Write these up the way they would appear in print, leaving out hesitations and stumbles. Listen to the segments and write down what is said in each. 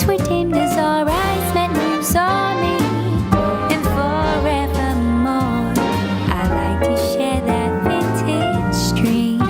lights were dimmed as our eyes met and you saw me. And forevermore, I like to share that vintage dream.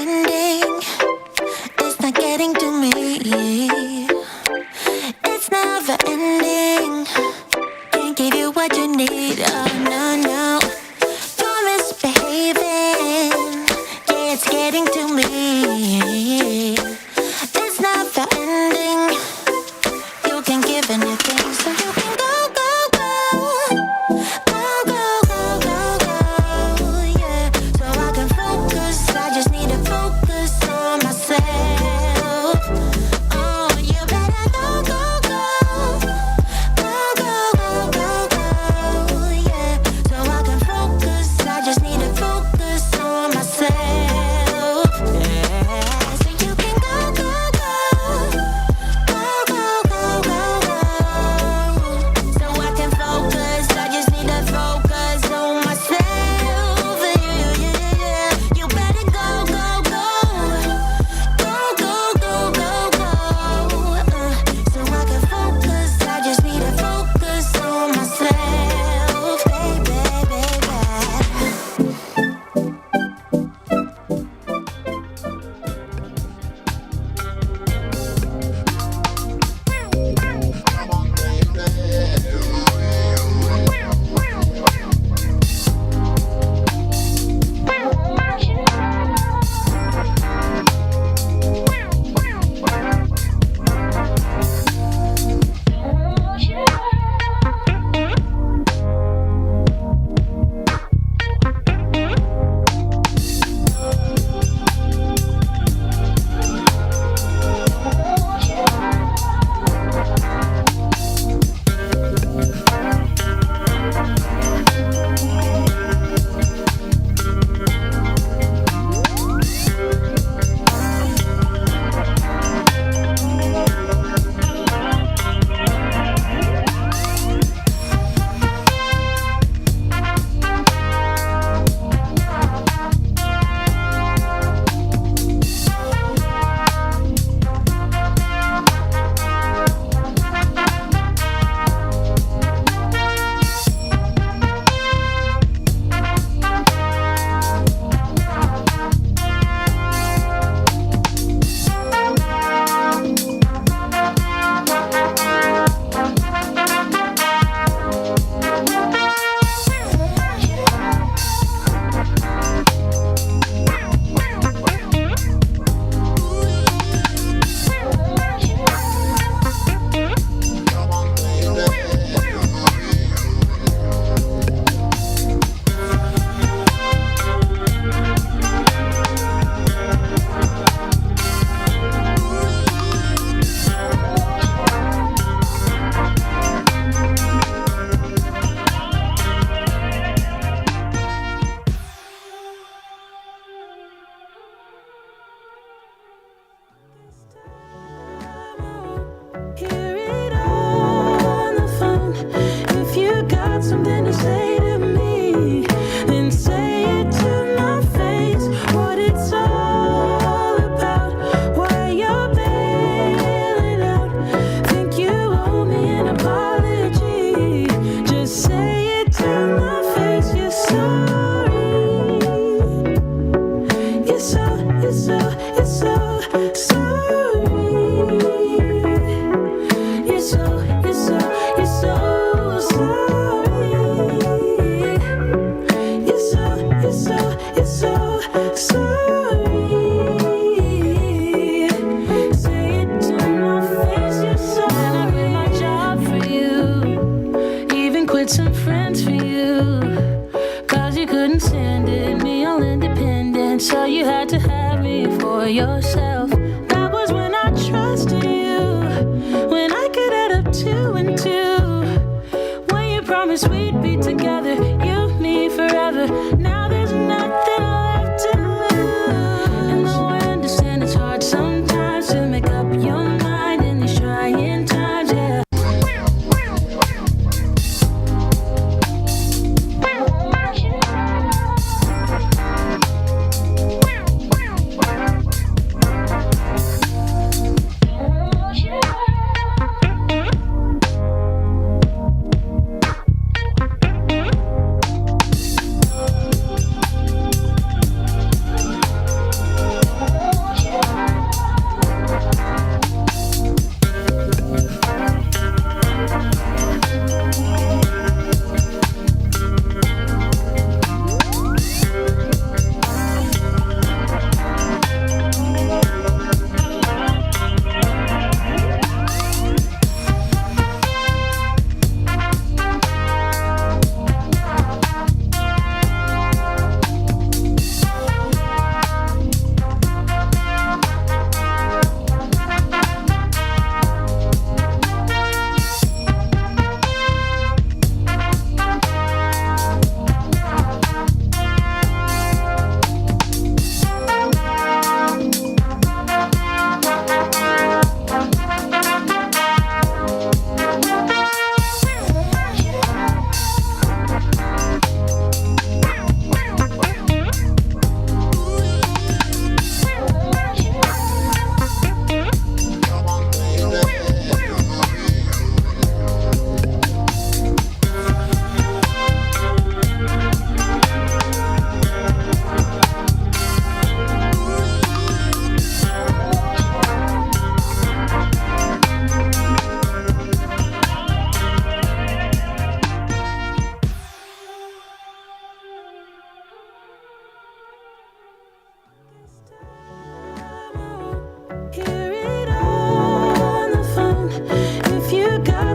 ending. It's not getting to me. It's never ending. Can't give you what you need. Oh no, no. You're misbehaving. Yeah, it's getting to me. It's never ending. You can give anything, so you can go, go, go. Go, go, go, go, go. Yeah, so I can focus. I just need to focus on myself. Oh, you better go, go, go. Go, go, go, go, go. Yeah, so I can focus. I just need to focus on myself. Yeah, so you can go, go, go. Go, go, go, go, go. So I can focus. I just need to focus on myself. Yeah, yeah, yeah, yeah. You better go, go, go. Go, go, go, go, go. So I can focus. I just need to focus on myself, baby, baby. Hear it on the phone. If you got something to say to me, then say it to my face. What it's all about, why you're bailing out. Think you owe me an apology. Just say it to my face. You're sorry. You're so, you're so, you're so sorry. You're so, you're so, you're so sorry. You're so, you're so, you're so sorry. Say it to my face. You're sorry. And I quit my job for you, even quit some friends for you, 'cause you couldn't stand it, me all independent, so you had to have me for yourself. That was when I trusted you, when I could add up 2 and 2, when you promised we'd be together, you, me, forever. Now there's nothing left to lose. And though I understand it's hard sometimes to make up your mind in these trying times, yeah.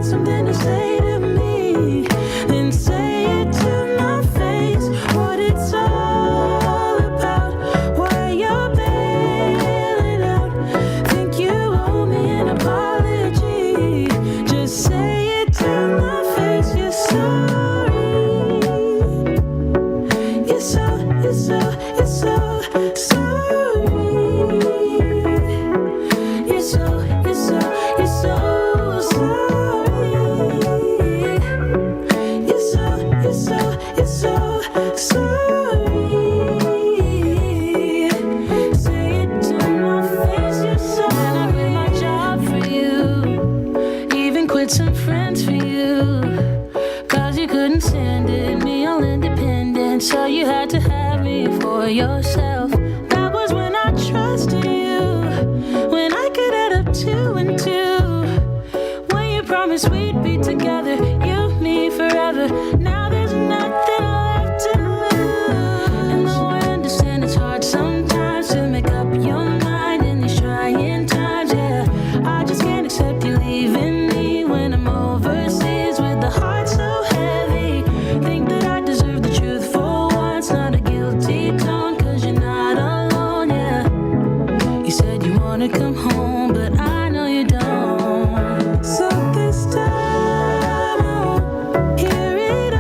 something to say to me, then say it to my face. What it's all about, why you're bailing out. Think you owe me an apology. Just say it to my face. You're sorry. You're so sorry. You're so sorry. You're so sorry. Say it to my face. You're so. And I quit my job for you, even quit some friends for you, 'cause you couldn't stand it, me all independent, so you had to have me for yourself. That was when I trusted you, when I could add up 2 and 2, when you promised we'd be together, you, me, forever. Now there's nothing left to lose. And though I understand it's hard sometimes to make up your mind in these trying times, yeah, I just can't accept you leaving me when I'm overseas with the heart so heavy. Think that I deserve the truth for once, not a guilty tone, 'cause you're not alone, yeah. You said you wanna come home, but I know you don't. So this time I won't hear it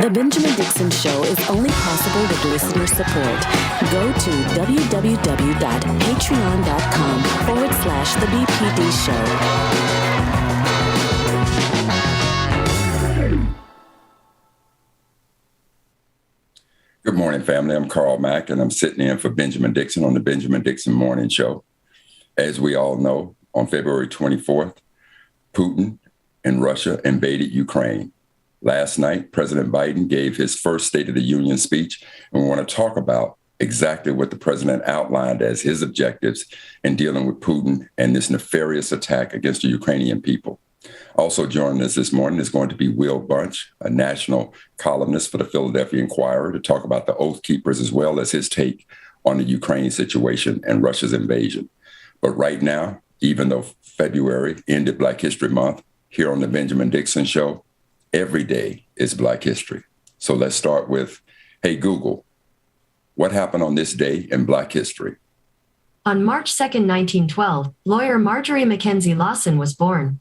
The Benjamin Dixon Show is only possible with listener support. Go to www.patreon.com/The BPD Show. Good morning, family. I'm Carl Mack, and I'm sitting in for Benjamin Dixon on the Benjamin Dixon Morning Show. As we all know, on February 24th, Putin and Russia invaded Ukraine. Last night, President Biden gave his first State of the Union speech, and we want to talk about exactly what the president outlined as his objectives in dealing with Putin and this nefarious attack against the Ukrainian people. Also joining us this morning is going to be Will Bunch, a national columnist for the Philadelphia Inquirer, to talk about the Oath Keepers as well as his take on the Ukraine situation and Russia's invasion. But right now, even though February ended Black History Month, here on the Benjamin Dixon Show, every day is Black History. So let's start with, hey, Google, what happened on this day in Black history? On March 2nd, 1912, lawyer Marjorie Mackenzie Lawson was born.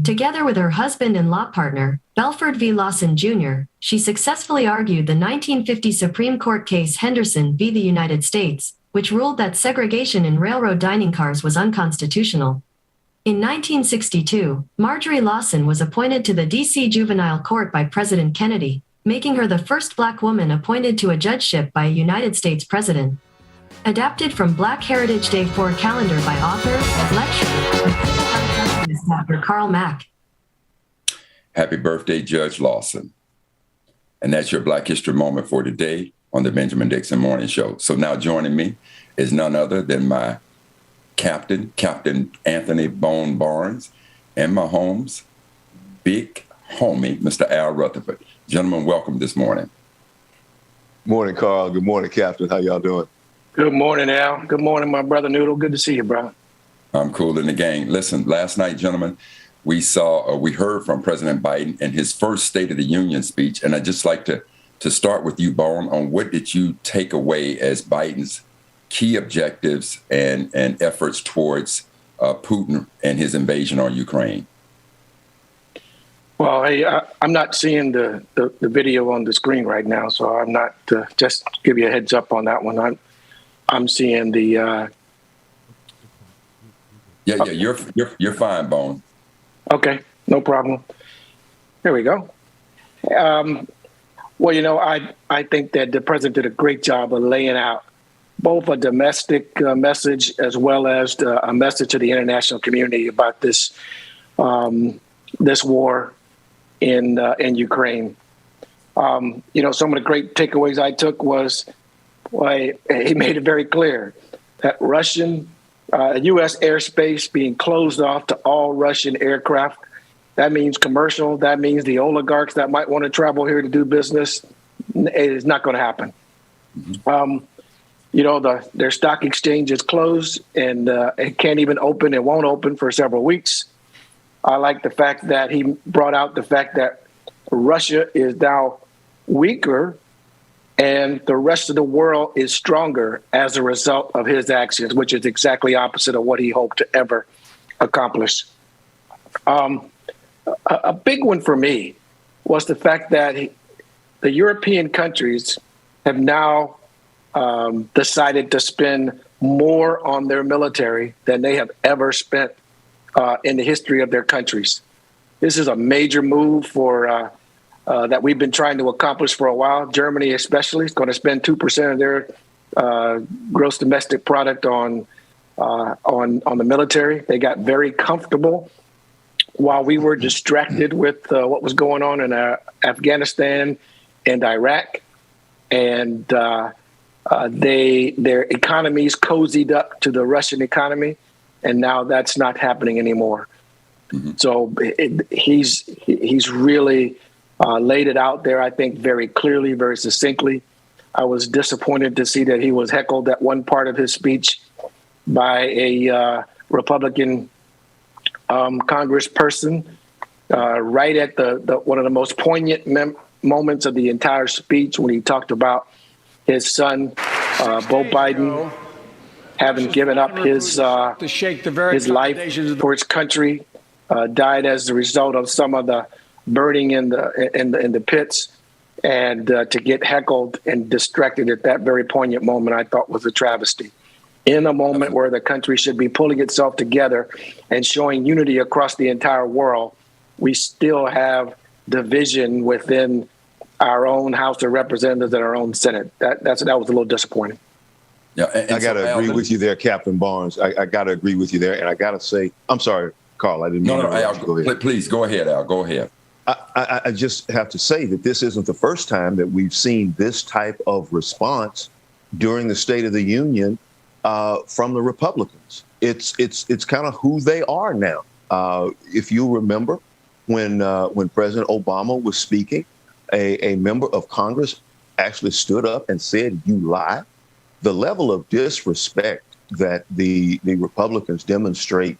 Together with her husband and law partner, Belford V. Lawson Jr., she successfully argued the 1950 Supreme Court case Henderson v. the United States, which ruled that segregation in railroad dining cars was unconstitutional. In 1962, Marjorie Lawson was appointed to the D.C. Juvenile Court by President Kennedy, making her the first Black woman appointed to a judgeship by a United States president. Adapted from Black Heritage Day 4 calendar by author, lecturer, and Dr. Carl Mack. Happy birthday, Judge Lawson. And that's your Black History moment for today on the Benjamin Dixon Morning Show. So now joining me is none other than my Captain Anthony Bone Barnes, and my home's big homie, Mr. Al Rutherford. Gentlemen, welcome this morning. Morning, Carl. Good morning, Captain. How y'all doing? Good morning, Al. Good morning, my brother Noodle. Good to see you, bro. I'm cool in the gang. Listen, last night, gentlemen, we heard from President Biden in his first State of the Union speech, and I'd just like to start with you, Bone, on what did you take away as Biden's key objectives and efforts towards Putin and his invasion on Ukraine? Well, hey, I'm not seeing the video on the screen right now, so I'm not. Just give you a heads up on that one. I'm seeing the. Yeah, you're fine, Bone. Okay, no problem. There we go. Well, I think that the president did a great job of laying out both a domestic message as well as a message to the international community about this war in Ukraine. Some of the great takeaways I took was he made it very clear that U.S. airspace being closed off to all Russian aircraft. That means commercial. That means the oligarchs that might want to travel here to do business. It is not going to happen. Mm-hmm. Their stock exchange is closed and it can't even open. It won't open for several weeks. I like the fact that he brought out the fact that Russia is now weaker and the rest of the world is stronger as a result of his actions, which is exactly opposite of what he hoped to ever accomplish. A big one for me was the fact that the European countries have now decided to spend more on their military than they have ever spent in the history of their countries. This is a major move for that we've been trying to accomplish for a while. Germany especially is going to spend 2% of their gross domestic product on the military. They got very comfortable while we were distracted with what was going on in Afghanistan and Iraq. And their economies cozied up to the Russian economy, and now that's not happening anymore. Mm-hmm. So he's really laid it out there, I think, very clearly, very succinctly. I was disappointed to see that he was heckled at one part of his speech by a Republican congressperson right at the one of the most poignant moments of the entire speech when he talked about his son, Beau Biden, having given up his life for his country, died as a result of some of the burning in the pits. And to get heckled and distracted at that very poignant moment, I thought was a travesty. In a moment where the country should be pulling itself together and showing unity across the entire world, we still have division within our own House of Representatives and our own Senate. That was a little disappointing. Yeah, I got to agree with you there, Captain Barnes. I got to agree with you there. And I got to say, I'm sorry, Carl, I didn't mean to Al, go ahead. Please, go ahead, Al. Go ahead. I just have to say that this isn't the first time that we've seen this type of response during the State of the Union from the Republicans. It's kind of who they are now. If you remember, when President Obama was speaking, a member of Congress actually stood up and said, "You lie." The level of disrespect that the Republicans demonstrate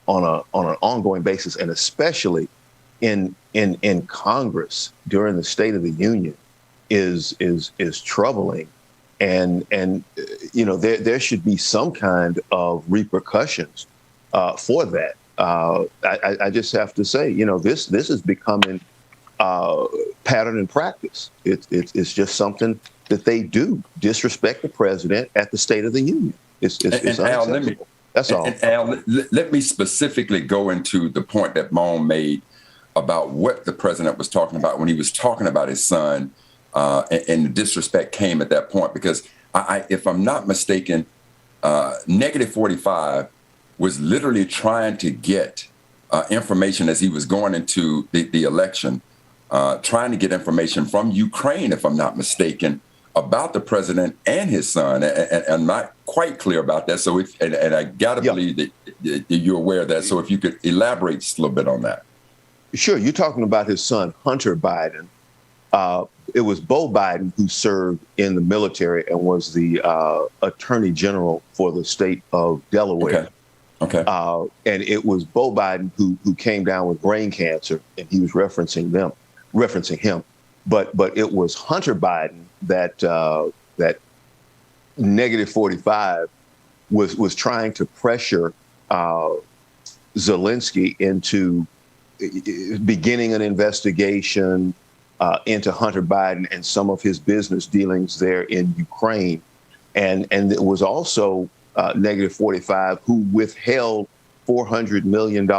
on an ongoing basis, and especially in Congress during the State of the Union, is troubling. And there should be some kind of repercussions for that. I just have to say, this is becoming pattern and practice. It's just something that they do, disrespect the president at the State of the Union. It's unacceptable. That's all. And Al, let me specifically go into the point that Moan made about what the president was talking about when he was talking about his son, and the disrespect came at that point. Because if I'm not mistaken, -45 was literally trying to get information as he was going into the election, trying to get information from Ukraine, if I'm not mistaken, about the president and his son. And I'm not quite clear about that. So I got to believe that you're aware of that. So if you could elaborate just a little bit on that. Sure. You're talking about his son, Hunter Biden. It was Beau Biden who served in the military and was the attorney general for the state of Delaware. Okay. And it was Beau Biden who came down with brain cancer, and he was referencing him. But it was Hunter Biden that -45 was trying to pressure Zelensky into beginning an investigation into Hunter Biden and some of his business dealings there in Ukraine. And it was also -45 who withheld $400 million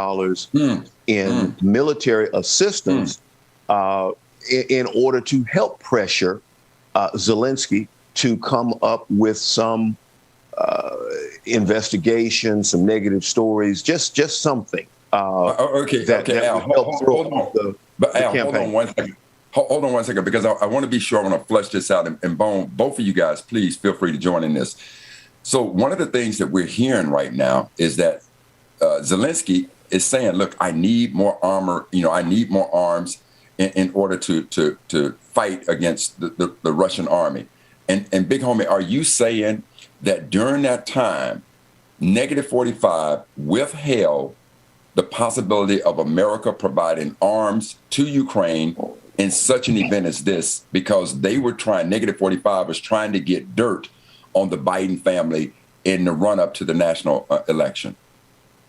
in military assistance in order to help pressure Zelensky to come up with some investigation, some negative stories, just something. That Al, would help throw off the campaign. Hold on one second, because I want to be sure I want to flesh this out. And both of you guys, please feel free to join in this. So one of the things that we're hearing right now is that Zelensky is saying, look, I need more armor. I need more arms in order to fight against the Russian army. And Big Homie, are you saying that during that time, -45 withheld the possibility of America providing arms to Ukraine in such an event as this, because they were -45 was trying to get dirt on the Biden family in the run up to the national election?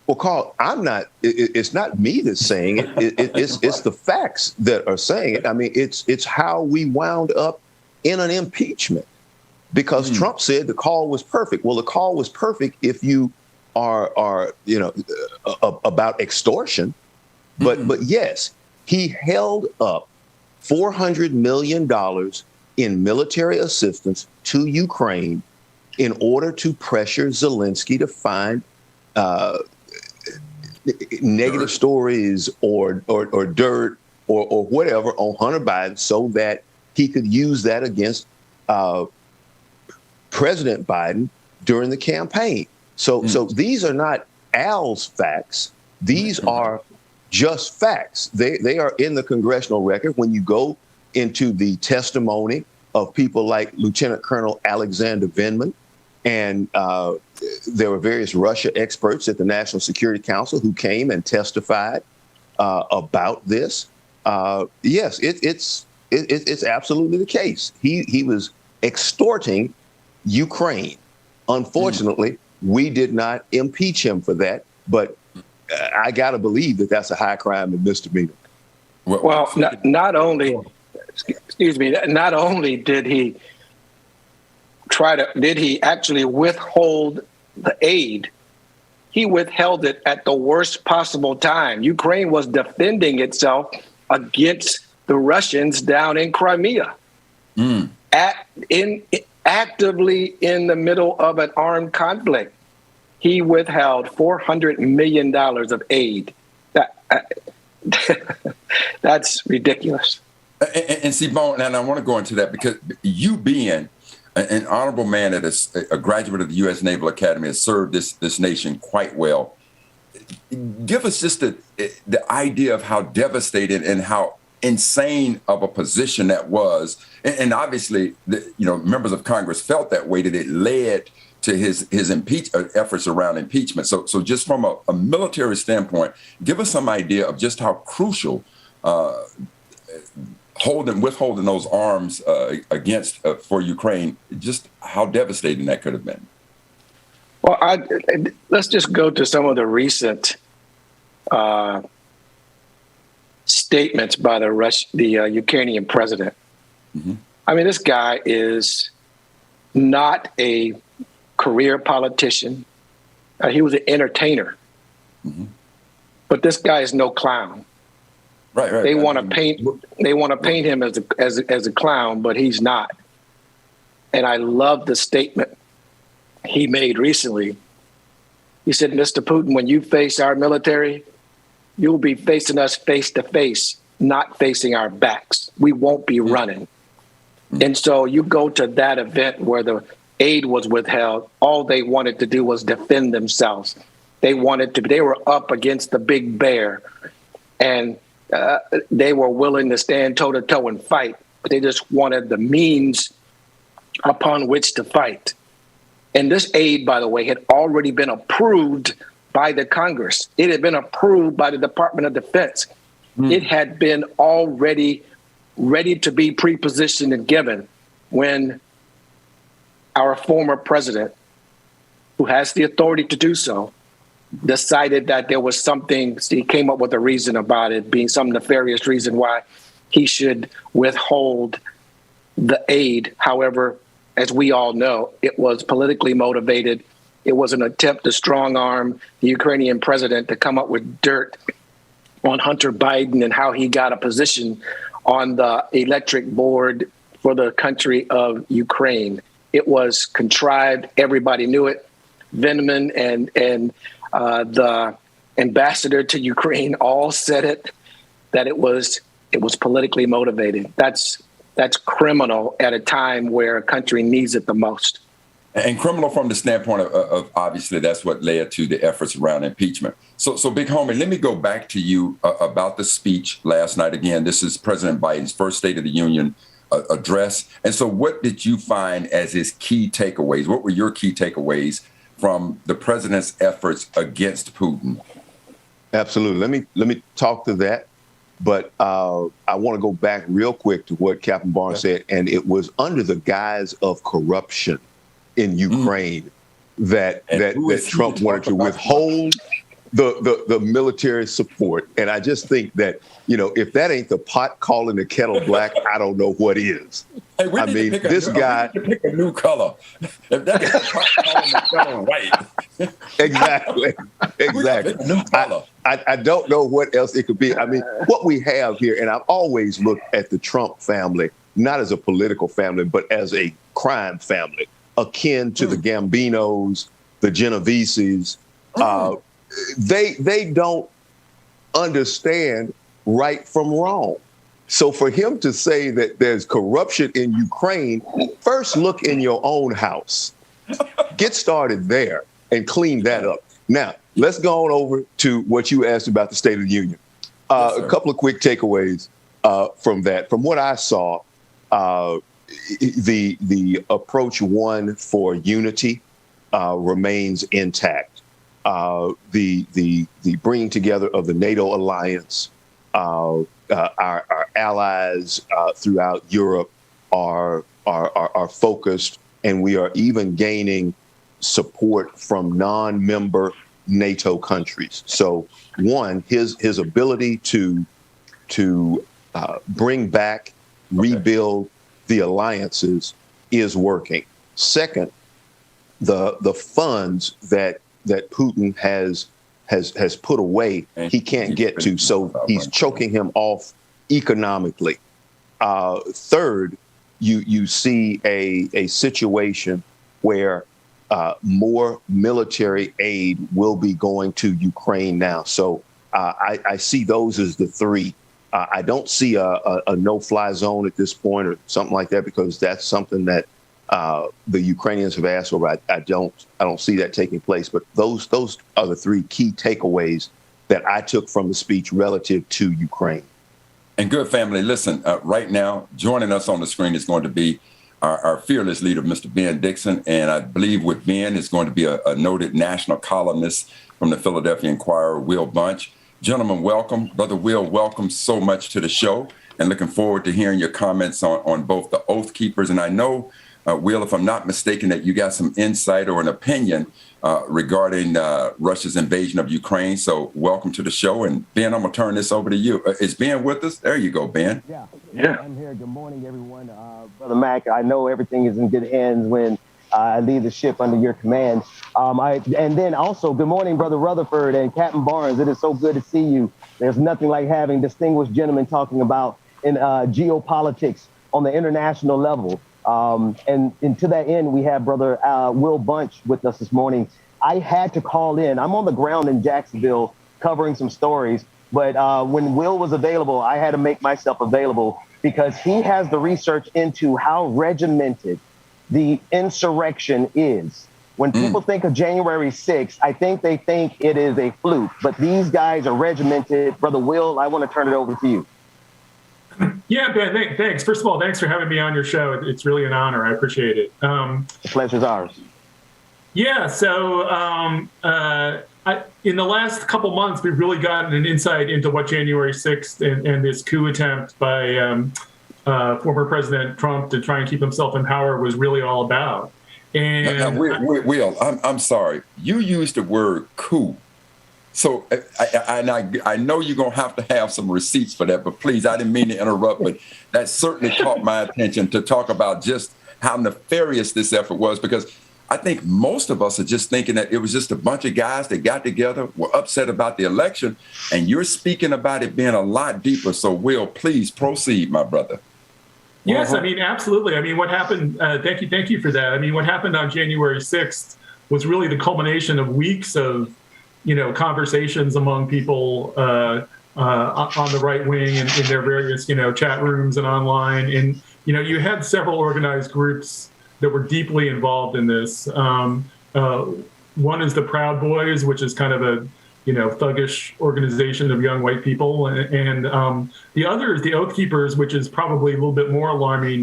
Well, Carl, it's not me that's saying it. It's the facts that are saying it. I mean, it's how we wound up in an impeachment, because Trump said the call was perfect. Well, the call was perfect if you are about extortion. But yes, he held up $400 million in military assistance to Ukraine in order to pressure Zelensky to find negative stories or dirt or whatever on Hunter Biden, so that he could use that against President Biden during the campaign. So these are not Al's facts. These are just facts. They are in the congressional record. When you go into the testimony of people like Lieutenant Colonel Alexander Vindman, and there were various Russia experts at the National Security Council who came and testified about this. Yes, it's absolutely the case. He was extorting Ukraine. Unfortunately, we did not impeach him for that, but I got to believe that that's a high crime and misdemeanor. Well, not only excuse me, not only did he actually withhold the aid, he withheld it at the worst possible time. Ukraine was defending itself against the Russians down in Crimea, actively in the middle of an armed conflict. He withheld $400 million of aid. That's ridiculous. And see, Bone, and I want to go into that because you being an honorable man that is a graduate of the U.S. Naval Academy has served this nation quite well. Give us just the idea of how devastating and how insane of a position that was. And obviously, members of Congress felt that way, that it led to his efforts around impeachment. So just from a military standpoint, give us some idea of just how crucial withholding those arms against for Ukraine, just how devastating that could have been. Well, let's just go to some of the recent statements by the Ukrainian president. Mm-hmm. I mean, this guy is not a career politician. He was an entertainer, but this guy is no clown. Right. They want to paint him as a clown, but he's not. And I love the statement he made recently. He said, "Mr. Putin, when you face our military, you'll be facing us face to face, not facing our backs. We won't be running." And so you go to that event where the aid was withheld. All they wanted to do was defend themselves. They were up against the big bear, and they were willing to stand toe to toe and fight, but they just wanted the means upon which to fight. And this aid, by the way, had already been approved by the Congress. It had been approved by the Department of Defense. It had been already ready to be pre-positioned and given when our former president, who has the authority to do so, decided that there was something. He came up with a reason about it being some nefarious reason why he should withhold the aid. However, as we all know, it was politically motivated. It was an attempt to strong arm the Ukrainian president to come up with dirt on Hunter Biden and how he got a position on the electric board for the country of Ukraine. It was contrived. Everybody knew it. Veneman and the ambassador to Ukraine all said it, that it was politically motivated. That's criminal at a time where a country needs it the most. And criminal from the standpoint of obviously that's what led to the efforts around impeachment. So Big Homie, let me go back to you about the speech last night. Again, this is President Biden's first State of the Union address. And so what did you find as his key takeaways? What were your key takeaways from the president's efforts against Putin? Absolutely. Let me talk to that. But I want to go back real quick to what Captain Barnes said. And it was under the guise of corruption in Ukraine that Trump wanted to withhold the military support. And I just think that, if that ain't the pot calling the kettle black, I don't know what is. Hey, we need to pick a new color. If that is the pot calling the kettle white. Exactly. New color. I don't know what else it could be. I mean, what we have here, and I've always looked at the Trump family, not as a political family, but as a crime family, akin to the Gambinos, the Genoveses. They don't understand right from wrong. So for him to say that there's corruption in Ukraine, first look in your own house. Get started there and clean that up. Now, let's go on over to what you asked about the State of the Union. A couple of quick takeaways from that. From what I saw, the approach one for unity remains intact. The bringing together of the NATO alliance, our allies throughout Europe are focused, and we are even gaining support from non-member NATO countries. So, one, his ability to bring back rebuild the alliances is working. Second, the funds that Putin has put away, he can't get to, so he's choking him off economically. Third, you see a situation where more military aid will be going to Ukraine now. So I see those as the three. I don't see a no-fly zone at this point or something like that, because that's something that the Ukrainians have asked for. I don't see that taking place. But those are the three key takeaways that I took from the speech relative to Ukraine. And good family, listen, right now, joining us on the screen is going to be our fearless leader, Mr. Ben Dixon. And I believe with Ben is going to be a noted national columnist from the Philadelphia Inquirer, Will Bunch. Gentlemen, welcome. Brother Will, welcome so much to the show, and looking forward to hearing your comments on both the Oath Keepers. And I know, Will, if I'm not mistaken, that you got some insight or an opinion regarding Russia's invasion of Ukraine. So welcome to the show. And Ben, I'm going to turn this over to you. Is Ben with us? There you go, Ben. Yeah. I'm here. Good morning, everyone. Brother Mac, I know everything is in good hands when I lead the ship under your command. And then also, good morning, Brother Rutherford and Captain Barnes. It is so good to see you. There's nothing like having distinguished gentlemen talking about in geopolitics on the international level. And to that end, we have Brother Will Bunch with us this morning. I had to call in. I'm on the ground in Jacksonville covering some stories. But when Will was available, I had to make myself available because he has the research into how regimented the insurrection is. When people think of January 6th, I think they think it is a fluke, but these guys are regimented. Brother Will, I want to turn it over to you. Yeah, Ben, thanks. First of all, thanks for having me on your show. It's really an honor. I appreciate it. The pleasure's ours. Yeah, so in the last couple months, we've really gotten an insight into what January 6th and this coup attempt by former President Trump to try and keep himself in power was really all about. And now, Will, I'm sorry. You used the word coup. So I know you're going to have some receipts for that, but please, I didn't mean to interrupt, but that certainly caught my attention to talk about just how nefarious this effort was, because I think most of us are just thinking that it was just a bunch of guys that got together, were upset about the election, and you're speaking about it being a lot deeper. So, Will, please proceed, my brother. Yes, I mean, absolutely. I mean, what happened, thank you for that. I mean, what happened on January 6th was really the culmination of weeks of, conversations among people on the right wing and in their various, chat rooms and online. And, you had several organized groups that were deeply involved in this. One is the Proud Boys, which is kind of a, thuggish organization of young white people. And the other is the Oath Keepers, which is probably a little bit more alarming.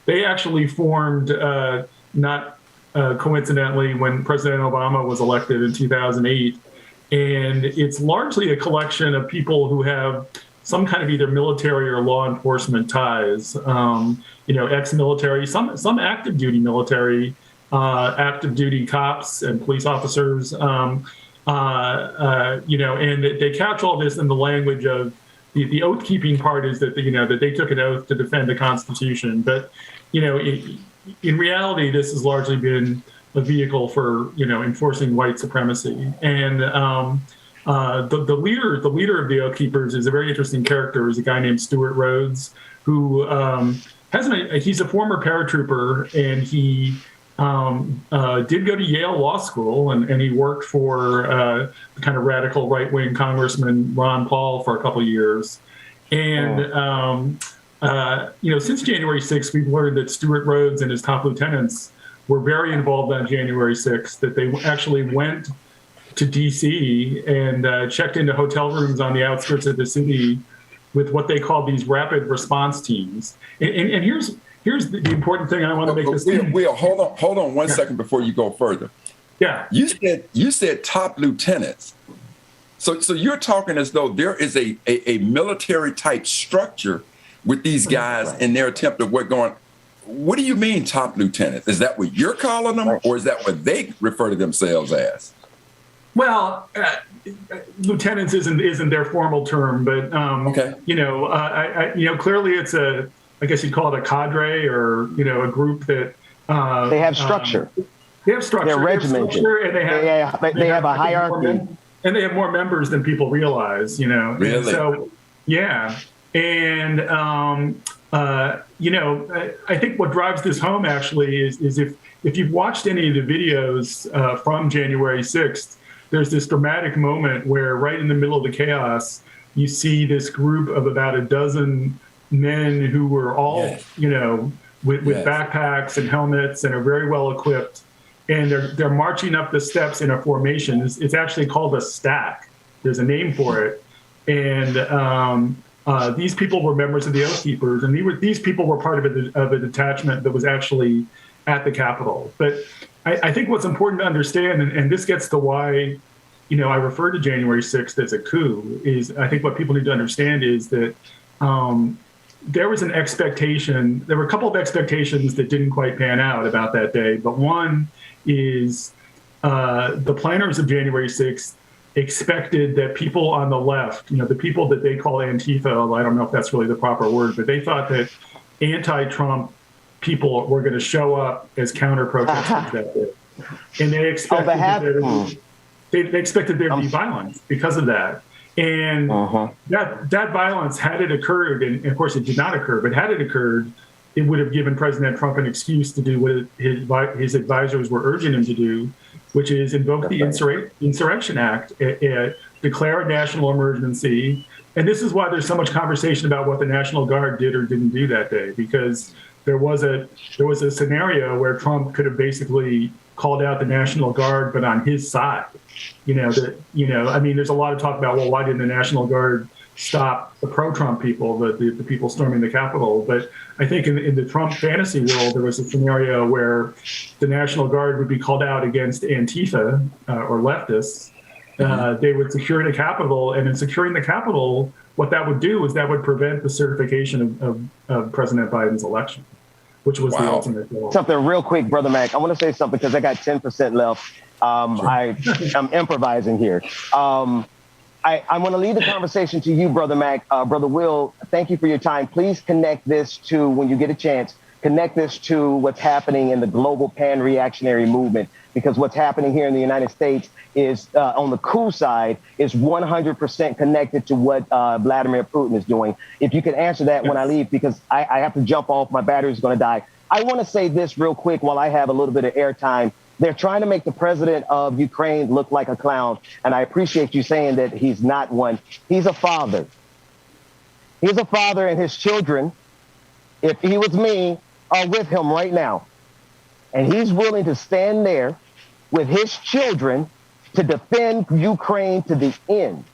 They actually formed, not coincidentally, when President Obama was elected in 2008. And it's largely a collection of people who have some kind of either military or law enforcement ties, ex-military, some active duty military, active duty cops and police officers, and they couch all this in the language of the oath keeping part is that, that they took an oath to defend the Constitution. But, in reality, this has largely been a vehicle for, enforcing white supremacy. And the leader of the Oath Keepers is a very interesting character. Is a guy named Stuart Rhodes, who he's a former paratrooper, and he did go to Yale Law School, and he worked for the kind of radical right-wing Congressman Ron Paul for a couple of years. And, since January 6th, we've learned that Stuart Rhodes and his top lieutenants were very involved on January 6th, that they actually went to D.C. and checked into hotel rooms on the outskirts of the city with what they call these rapid response teams. And here's the important thing I want to make this clear. Will, hold on one second before you go further. Yeah. You said top lieutenants. So you're talking as though there is a military type structure with these guys in their attempt of what do you mean top lieutenants? Is that what you're calling them, or is that what they refer to themselves as? Well, lieutenants isn't their formal term, but okay. Clearly it's I guess you'd call it a cadre, or a group that they have structure. They have structure. They're regimented. And they have a hierarchy. And they have more members than people realize, Really? And so, yeah. And, I think what drives this home actually is if you've watched any of the videos from January 6th, there's this dramatic moment where right in the middle of the chaos, you see this group of about a dozen men who were all, with backpacks and helmets and are very well equipped. And they're marching up the steps in a formation. It's actually called a stack. There's a name for it. And these people were members of the Oath Keepers, and these people were part of a detachment that was actually at the Capitol. But I think what's important to understand, and this gets to why, I refer to January 6th as a coup, is I think what people need to understand is that there was an expectation. There were a couple of expectations that didn't quite pan out about that day, but one is the planners of January 6th expected that people on the left, the people that they call Antifa, I don't know if that's really the proper word, but they thought that anti-Trump people were going to show up as counter-protesters that day. And they expected they expected there to be violence because of that. And that violence, had it occurred, and of course it did not occur, but had it occurred, it would have given President Trump an excuse to do what his advisors were urging him to do, which is invoke the Insurrection Act, declare a national emergency. And this is why there's so much conversation about what the National Guard did or didn't do that day, because there was a scenario where Trump could have basically called out the National Guard, but on his side. There's a lot of talk about, well, why didn't the National Guard stop the pro-Trump people, the people storming the Capitol? But I think in the Trump fantasy world, there was a scenario where the National Guard would be called out against Antifa or leftists. They would secure the Capitol, and in securing the Capitol, what that would do is that would prevent the certification of President Biden's election, which was the ultimate goal. Something real quick, Brother Mac. I want to say something because I got 10% left. I'm improvising here. I want to leave the conversation to you, Brother Mac. Brother Will, thank you for your time. Please connect this to, when you get a chance, connect this to what's happening in the global pan-reactionary movement, because what's happening here in the United States is, on the coup side, is 100% connected to what Vladimir Putin is doing. If you could answer that when I leave, because I have to jump off, my battery is going to die. I want to say this real quick while I have a little bit of airtime. They're trying to make the president of Ukraine look like a clown. And I appreciate you saying that he's not one. He's a father. He's a father, and his children, if he was me, are with him right now. And he's willing to stand there with his children to defend Ukraine to the end.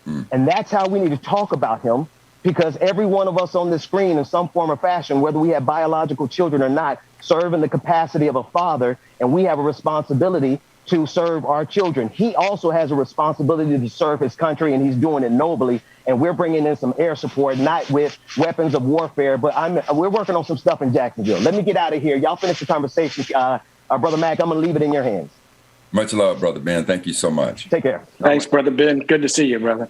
And that's how we need to talk about him, because every one of us on this screen in some form or fashion, whether we have biological children or not, serve in the capacity of a father, and we have a responsibility to serve our children. He also has a responsibility to serve his country, and he's doing it nobly. And we're bringing in some air support, not with weapons of warfare, but we're working on some stuff in Jacksonville. Let me get out of here. Y'all finish the conversation. Brother Mac, I'm going to leave it in your hands. Much love, Brother Ben. Thank you so much. Take care. Thanks, Brother Ben. Good to see you, brother.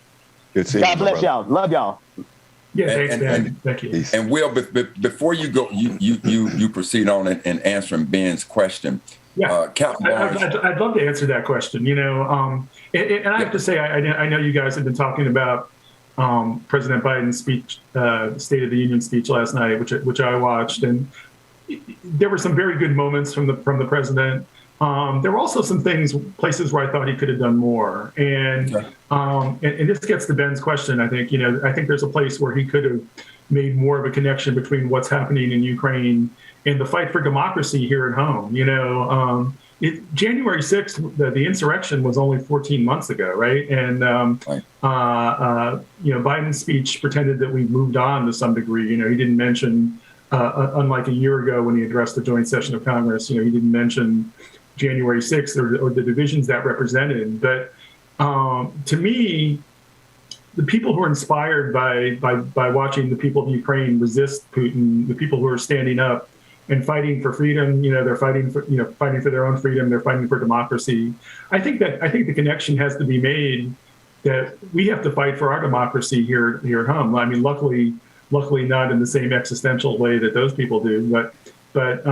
Good to see you. God bless y'all. Love y'all. Yeah, thanks, Ben. Thank you. And Will, before you go, you proceed on it and answering Ben's question. Yeah, Captain Barnes. I'd love to answer that question. And I have to say, I know you guys have been talking about President Biden's speech, State of the Union speech last night, which I watched, and there were some very good moments from the president. There were also some places where I thought he could have done more. And this gets to Ben's question. I think there's a place where he could have made more of a connection between what's happening in Ukraine and the fight for democracy here at home. January 6th, the insurrection was only 14 months ago, right? And Biden's speech pretended that we moved on to some degree. He didn't mention, unlike a year ago when he addressed the joint session of Congress, he didn't mention January 6th or the divisions that represented. But to me, the people who are inspired by watching the people of Ukraine resist Putin, the people who are standing up and fighting for freedom, they're fighting for their own freedom, they're fighting for democracy. I think the connection has to be made that we have to fight for our democracy here at home. I mean, luckily, luckily not in the same existential way that those people do. But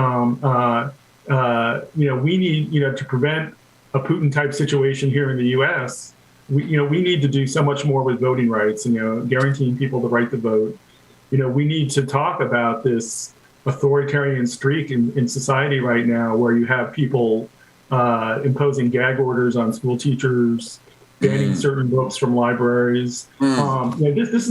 we need, to prevent a Putin-type situation here in the U.S., we need to do so much more with voting rights, guaranteeing people the right to vote. We need to talk about this authoritarian streak in society right now, where you have people imposing gag orders on school teachers, banning certain books from libraries. This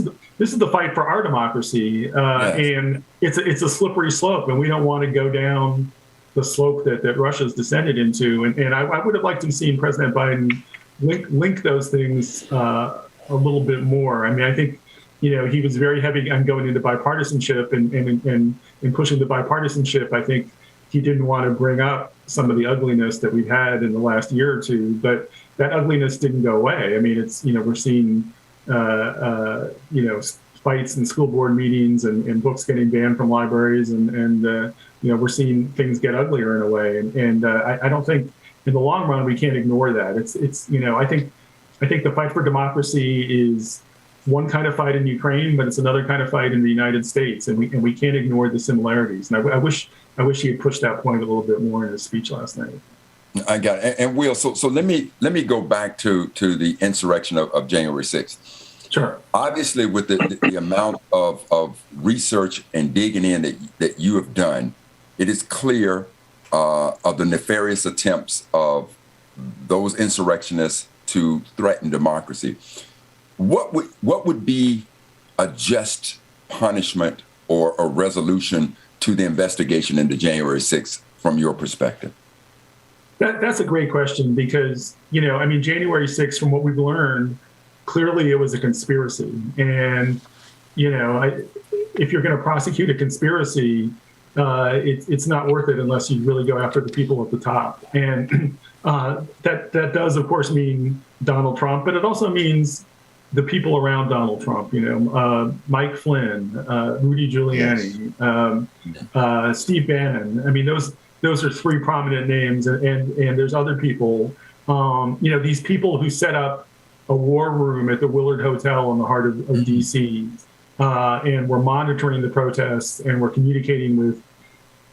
is the fight for our democracy, and it's a slippery slope, and we don't want to go down the slope that Russia's descended into. And I would have liked to have seen President Biden link those things a little bit more. I mean, I think he was very heavy on going into bipartisanship and pushing the bipartisanship. I think he didn't want to bring up some of the ugliness that we've had in the last year or two, but that ugliness didn't go away. I mean, it's, we're seeing, fights in school board meetings and books getting banned from libraries, and we're seeing things get uglier in a way. And I don't think in the long run, we can't ignore that. I think the fight for democracy is one kind of fight in Ukraine, but it's another kind of fight in the United States, and we can't ignore the similarities. And I wish he had pushed that point a little bit more in his speech last night. I got it. And Will, so let me go back to the insurrection of January 6th. Sure. Obviously, with the amount of research and digging in that you have done, it is clear of the nefarious attempts of those insurrectionists to threaten democracy. What would be a just punishment or a resolution to the investigation into January 6th from your perspective? That's a great question, because, January 6th, from what we've learned, clearly it was a conspiracy. And, if you're going to prosecute a conspiracy, it's not worth it unless you really go after the people at the top. And that does, of course, mean Donald Trump, but it also means the people around Donald Trump, Mike Flynn, Rudy Giuliani, Steve Bannon. I mean, those are three prominent names, and there's other people. These people who set up a war room at the Willard Hotel in the heart of D.C. And were monitoring the protests and were communicating with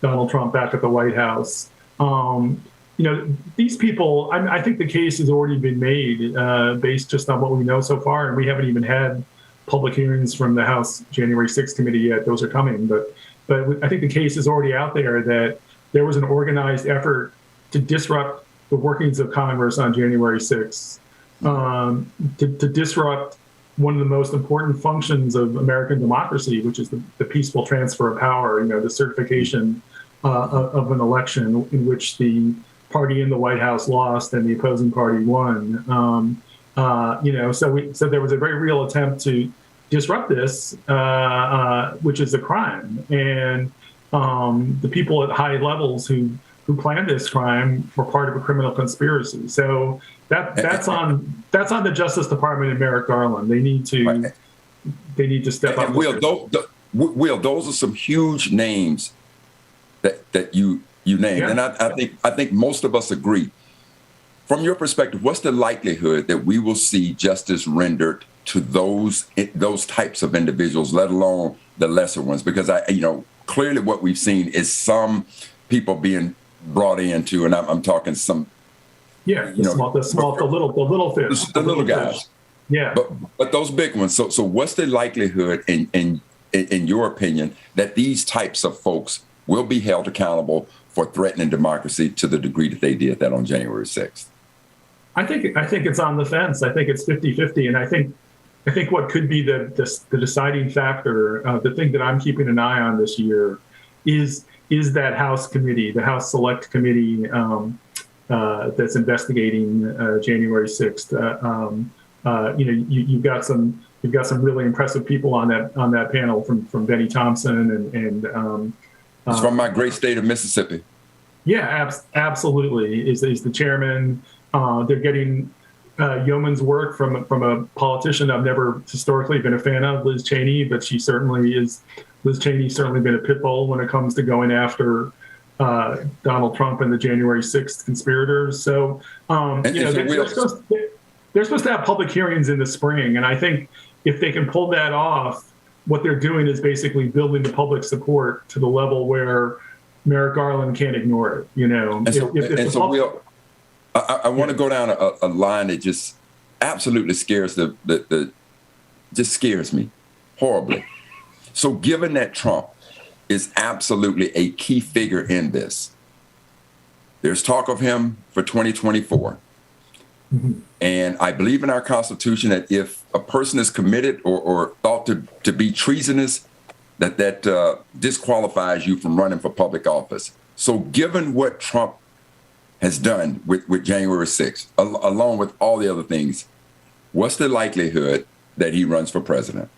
Donald Trump back at the White House. These people, I think the case has already been made based just on what we know so far, and we haven't even had public hearings from the House January 6th committee yet. Those are coming, but I think the case is already out there that there was an organized effort to disrupt the workings of Congress on January 6th, to disrupt one of the most important functions of American democracy, which is the peaceful transfer of power, the certification of an election in which the party in the White House lost and the opposing party won. So there was a very real attempt to disrupt this, which is a crime. And the people at high levels who planned this crime were part of a criminal conspiracy. So that's on the Justice Department and Merrick Garland. They need to step up. Will, those are some huge names that you named, yeah. And I think most of us agree. From your perspective, what's the likelihood that we will see justice rendered to those types of individuals, let alone the lesser ones? Because clearly what we've seen is some people being brought into, and I'm talking some. Yeah, the little guys. Fish. Yeah, but those big ones. So what's the likelihood, in your opinion, that these types of folks will be held accountable for threatening democracy to the degree that they did that on January 6th? I think it's on the fence. I think it's 50-50, and I think what could be the deciding factor, the thing that I'm keeping an eye on this year, is that House committee, the House Select Committee that's investigating January 6th. You've got some really impressive people on that panel, from Benny Thompson and it's from my great state of Mississippi. Yeah, absolutely. Is the chairman. They're getting yeoman's work from a politician I've never historically been a fan of, Liz Cheney, but Liz Cheney's certainly been a pit bull when it comes to going after Donald Trump and the January 6th conspirators. So, they're supposed to have public hearings in the spring. And I think if they can pull that off, what they're doing is basically building the public support to the level where Merrick Garland can't ignore it. You know, I want to go down a line that just absolutely scares just scares me horribly. So given that Trump is absolutely a key figure in this, there's talk of him for 2024. Mm-hmm. And I believe in our Constitution that if a person is committed or thought to be treasonous, that disqualifies you from running for public office. So given what Trump has done with January 6th, along with all the other things, what's the likelihood that he runs for president?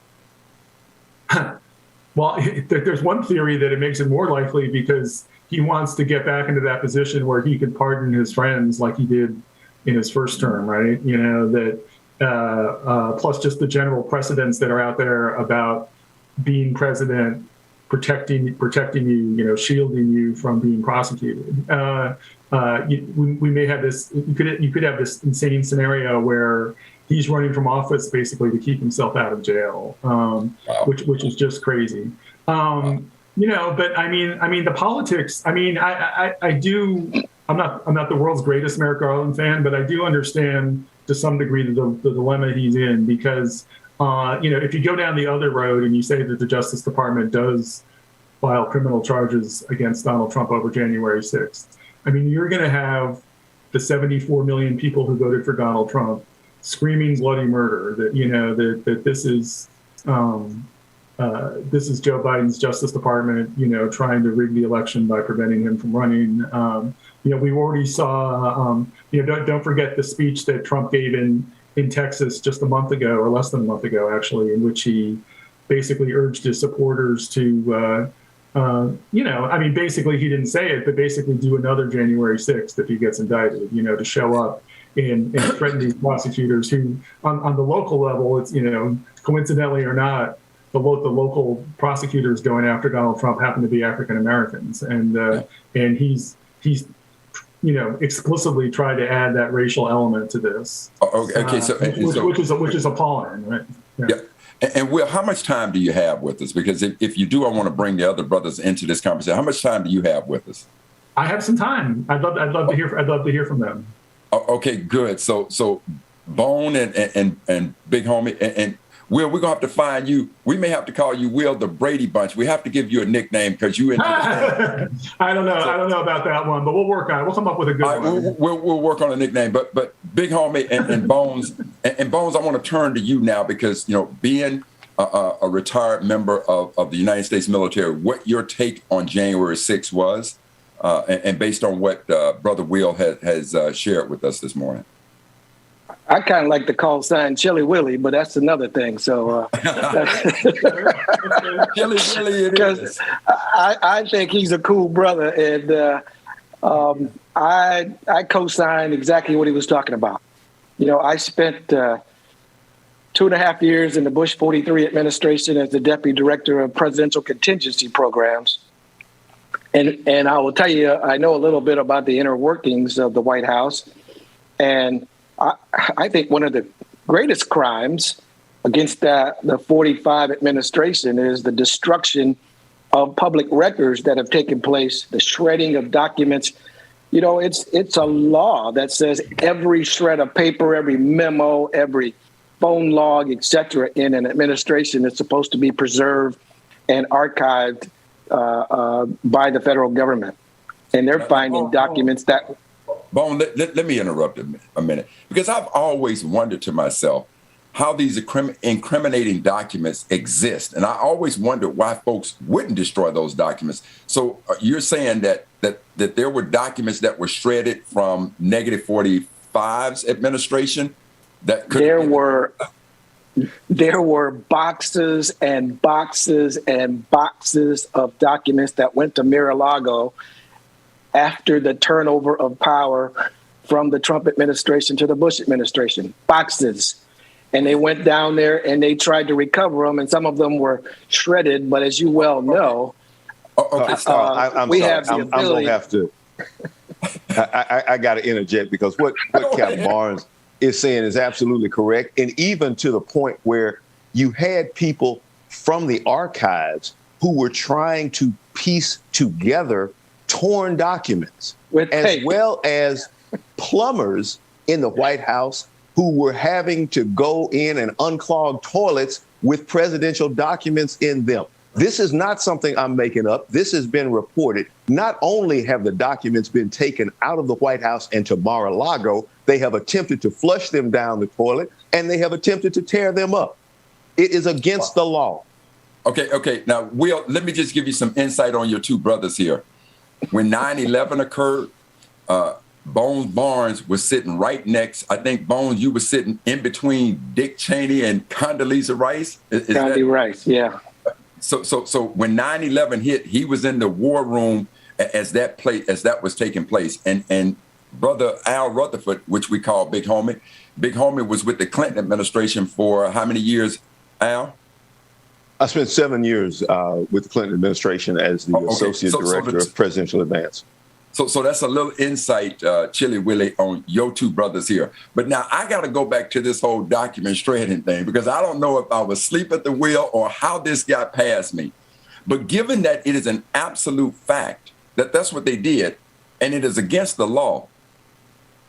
Well, there's one theory that it makes it more likely because he wants to get back into that position where he could pardon his friends like he did in his first term, right? You know, that plus just the general precedents that are out there about being president, protecting you, you know, shielding you from being prosecuted. We may have this. You could have this insane scenario where he's running from office basically to keep himself out of jail, which is just crazy. You know, but I mean the politics. I mean, I do. I'm not the world's greatest Merrick Garland fan, but I do understand to some degree the dilemma he's in because, you know, if you go down the other road and you say that the Justice Department does file criminal charges against Donald Trump over January 6th, I mean, you're going to have the 74 million people who voted for Donald Trump screaming bloody murder, that, you know, that this is Joe Biden's Justice Department, you know, trying to rig the election by preventing him from running. You know, we already saw, you know, don't forget the speech that Trump gave in Texas just a month ago, or less than a month ago, actually, in which he basically urged his supporters to, you know, I mean, basically he didn't say it, but basically do another January 6th if he gets indicted, you know, to show up and threaten these prosecutors who, on the local level, it's, you know, coincidentally or not, the local prosecutors going after Donald Trump happen to be African Americans, and he's you know, explicitly tried to add that racial element to this. Okay, which is appalling, right? Yeah. And Will, how much time do you have with us? Because if you do, I want to bring the other brothers into this conversation. How much time do you have with us? I have some time. I'd love to hear from them. Okay, good. So Bone and Big Homie and Will, we're gonna have to find you. We may have to call you Will the Brady Bunch. We have to give you a nickname because you. I don't know. I don't know about that one, but we'll work on it. We'll come up with a good one. We'll work on a nickname. But Big Homie and Bones and Bones, I want to turn to you now because, you know, being a retired member of the United States military, what your take on January 6th was, and based on what Brother Will has shared with us this morning. I kind of like to call sign Chili Willie, but that's another thing. So, Chili Willie, because I think he's a cool brother, and I co-sign exactly what he was talking about. You know, I spent 2.5 years in the Bush 43 administration as the deputy director of presidential contingency programs, and I will tell you, I know a little bit about the inner workings of the White House, and I think one of the greatest crimes against the 45 administration is the destruction of public records that have taken place, the shredding of documents. You know, it's a law that says every shred of paper, every memo, every phone log, et cetera, in an administration is supposed to be preserved and archived by the federal government. And they're finding documents that... Bone, let me interrupt a minute, because I've always wondered to myself how these incriminating documents exist. And I always wondered why folks wouldn't destroy those documents. So you're saying that there were documents that were shredded from negative 45's administration? There were boxes and boxes and boxes of documents that went to Mar-a-Lago after the turnover of power from the Trump administration to the Bush administration. Boxes. And they went down there and they tried to recover them, and some of them were shredded. But as you well know, I'm sorry. I'm going to have to. I got to interject, because what Captain Barnes is saying is absolutely correct. And even to the point where you had people from the archives who were trying to piece together torn documents, as well as plumbers in the White House who were having to go in and unclog toilets with presidential documents in them. This is not something I'm making up. This has been reported. Not only have the documents been taken out of the White House and to Mar-a-Lago, they have attempted to flush them down the toilet, and they have attempted to tear them up. It is against the law. Okay. Now, Will, let me just give you some insight on your two brothers here. When 9/11 occurred, Bones Barnes was sitting right next. I think, Bones, you were sitting in between Dick Cheney and Condoleezza Rice. Condoleezza Rice, yeah. So when 9/11 hit, he was in the war room as that was taking place. And Brother Al Rutherford, which we call Big Homie was with the Clinton administration for how many years, Al? I spent 7 years with the Clinton administration as the associate director of presidential advance. So that's a little insight, Chili Willie, on your two brothers here. But now I got to go back to this whole document shredding thing, because I don't know if I was asleep at the wheel or how this got past me. But given that it is an absolute fact that that's what they did, and it is against the law,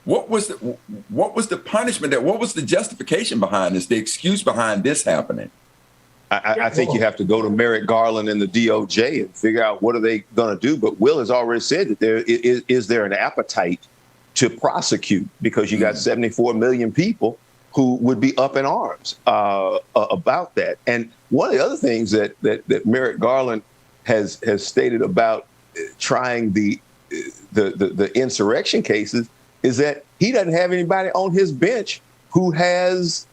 what was the punishment there? What was the justification behind this, the excuse behind this happening? I think you have to go to Merrick Garland and the DOJ and figure out what are they going to do. But Will has already said that is there an appetite to prosecute, because you got 74 million people who would be up in arms about that. And one of the other things that Merrick Garland has stated about trying the insurrection cases is that he doesn't have anybody on his bench who has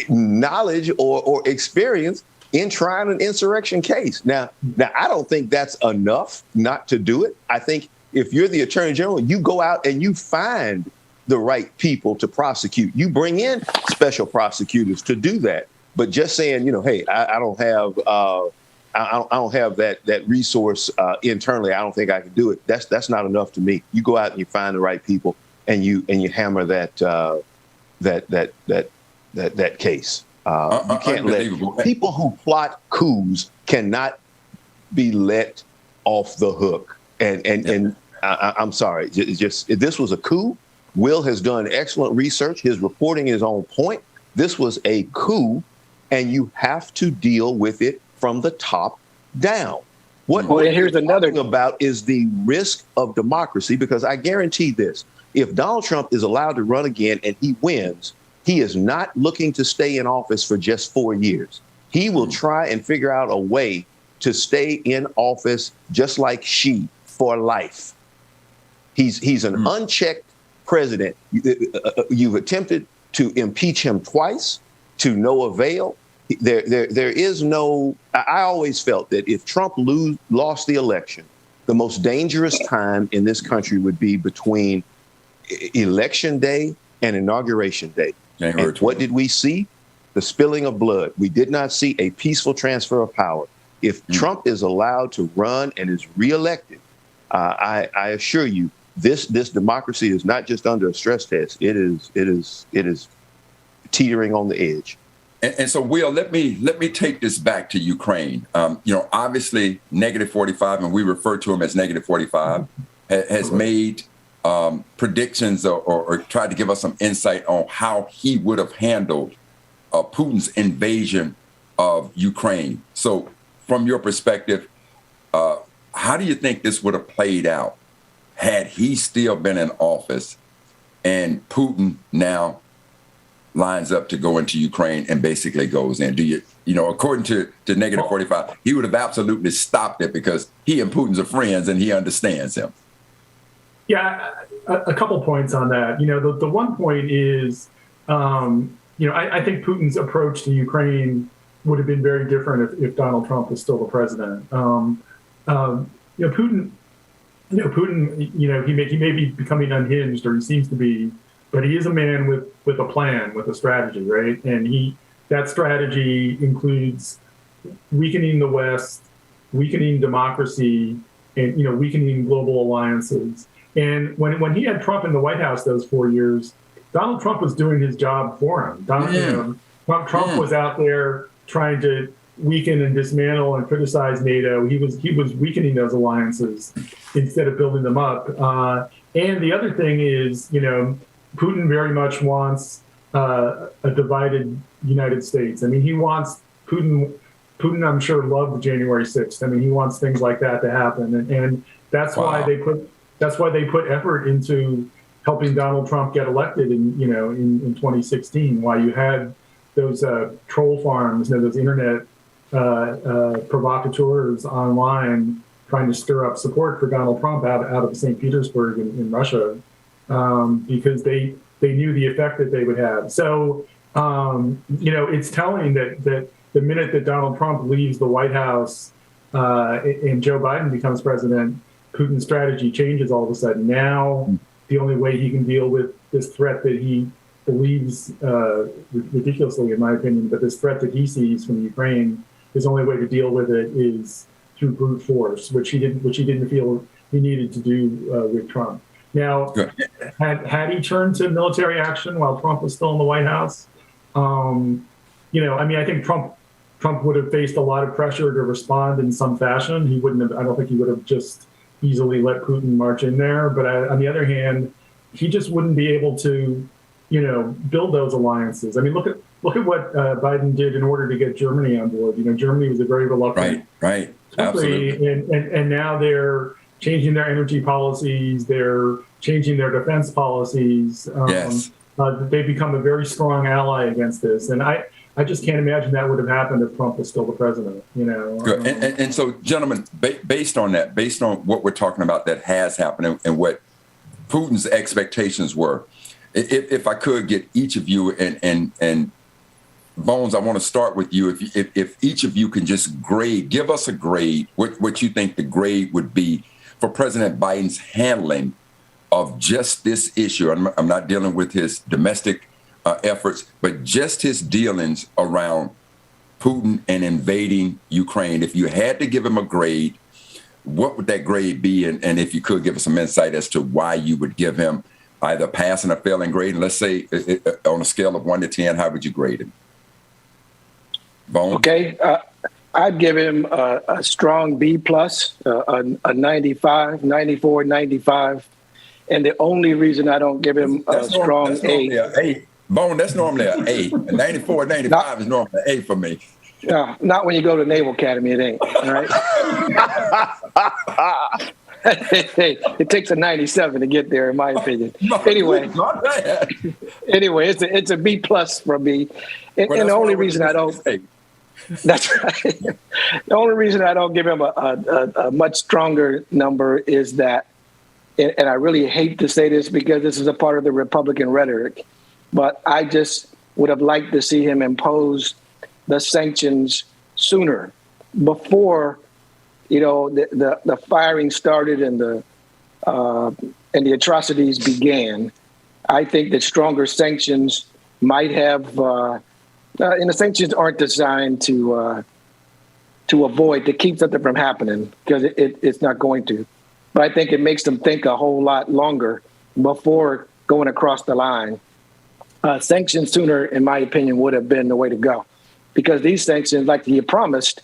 knowledge or experience in trying an insurrection case. Now, I don't think that's enough not to do it. I think if you're the attorney general, you go out and you find the right people to prosecute. You bring in special prosecutors to do that. But just saying, hey, I don't have that resource internally, I don't think I can do it. That's not enough to me. You go out and you find the right people and you hammer that case. You can't let people who plot coups cannot be let off the hook. And I'm sorry, just this was a coup. Will has done excellent research. His reporting is on point. This was a coup, and you have to deal with it from the top down. Here's another about is the risk of democracy, because I guarantee this: if Donald Trump is allowed to run again and he wins, he is not looking to stay in office for just 4 years. He will try and figure out a way to stay in office just like she for life. He's an unchecked president. You've attempted to impeach him twice to no avail. There is no. I always felt that if Trump lost the election, the most dangerous time in this country would be between election day and inauguration day. And what did we see? The spilling of blood. We did not see a peaceful transfer of power. If Trump is allowed to run and is reelected, I assure you, this democracy is not just under a stress test. It is teetering on the edge. And so, Will, let me take this back to Ukraine. Obviously, -45, and we refer to him as -45, has made predictions or tried to give us some insight on how he would have handled Putin's invasion of Ukraine. So from your perspective, how do you think this would have played out had he still been in office and Putin now lines up to go into Ukraine and basically goes in? According to -45, he would have absolutely stopped it because he and Putin's are friends and he understands him. Yeah, a couple points on that. The one point is, I think Putin's approach to Ukraine would have been very different if Donald Trump was still the president. Putin, he may be becoming unhinged, or he seems to be, but he is a man with a plan, with a strategy, right? And that strategy includes weakening the West, weakening democracy, and weakening global alliances. And when he had Trump in the White House those 4 years, Donald Trump was doing his job for him. Trump was out there trying to weaken and dismantle and criticize NATO, he was weakening those alliances instead of building them up. And the other thing is, Putin very much wants a divided United States. I mean, he wants Putin, I'm sure, loved January 6th. I mean, he wants things like that to happen, and that's why they put effort into helping Donald Trump get elected in 2016. Why you had those troll farms, those internet provocateurs online trying to stir up support for Donald Trump out of St. Petersburg in Russia, because they knew the effect that they would have. So it's telling that the minute that Donald Trump leaves the White House and Joe Biden becomes president, Putin's strategy changes all of a sudden. Now, the only way he can deal with this threat that he believes, ridiculously in my opinion, but this threat that he sees from Ukraine, his only way to deal with it is through brute force, which he didn't feel he needed to do with Trump. Now, had he turned to military action while Trump was still in the White House, I think Trump would have faced a lot of pressure to respond in some fashion. He wouldn't have. I don't think he would have just easily let Putin march in there. But on the other hand, he just wouldn't be able to, build those alliances. I mean, look at what Biden did in order to get Germany on board. Germany was a very reluctant right, country, absolutely, and now they're changing their energy policies. They're changing their defense policies. Yes. They've become a very strong ally against this, and I just can't imagine that would have happened if Trump was still the president. Good. And so, gentlemen, based on what we're talking about that has happened and what Putin's expectations were, if I could get each of you and Bones, I want to start with you. If each of you can just give us a grade, what you think the grade would be for President Biden's handling of just this issue. I'm not dealing with his domestic efforts, but just his dealings around Putin and invading Ukraine. If you had to give him a grade, what would that grade be? And if you could give us some insight as to why you would give him either passing or failing grade. And let's say on a scale of 1 to 10, how would you grade him? Bone? Okay. I'd give him a strong B plus, a 95, 94, 95. And the only reason I don't give him a strong A. Bone, that's normally an A. 94, 95 is normally an A for me. Not when you go to Naval Academy, it ain't. All right. It takes a 97 to get there, in my opinion. Anyway, it's a B plus from me. And the only reason I don't. That's right. The only reason I don't give him a much stronger number is that, and I really hate to say this because this is a part of the Republican rhetoric, but I just would have liked to see him impose the sanctions sooner, before, the firing started and the atrocities began. I think that stronger sanctions might have, and the sanctions aren't designed to keep something from happening, because it's not going to. But I think it makes them think a whole lot longer before going across the line. Sanctions sooner, in my opinion, would have been the way to go, because these sanctions, like you promised,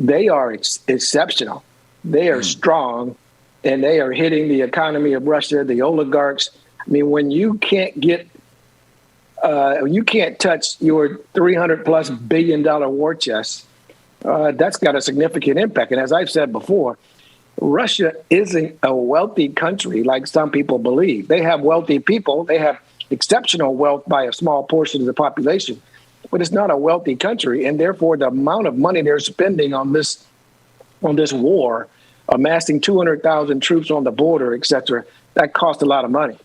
they are exceptional. They are strong, and they are hitting the economy of Russia, the oligarchs. I mean, when you can't touch your $300+ billion war chest, that's got a significant impact. And as I've said before, Russia isn't a wealthy country like some people believe. They have wealthy people. They have exceptional wealth by a small portion of the population, but it's not a wealthy country. And therefore, the amount of money they're spending on this war, amassing 200,000 troops on the border, et cetera, that costs a lot of money.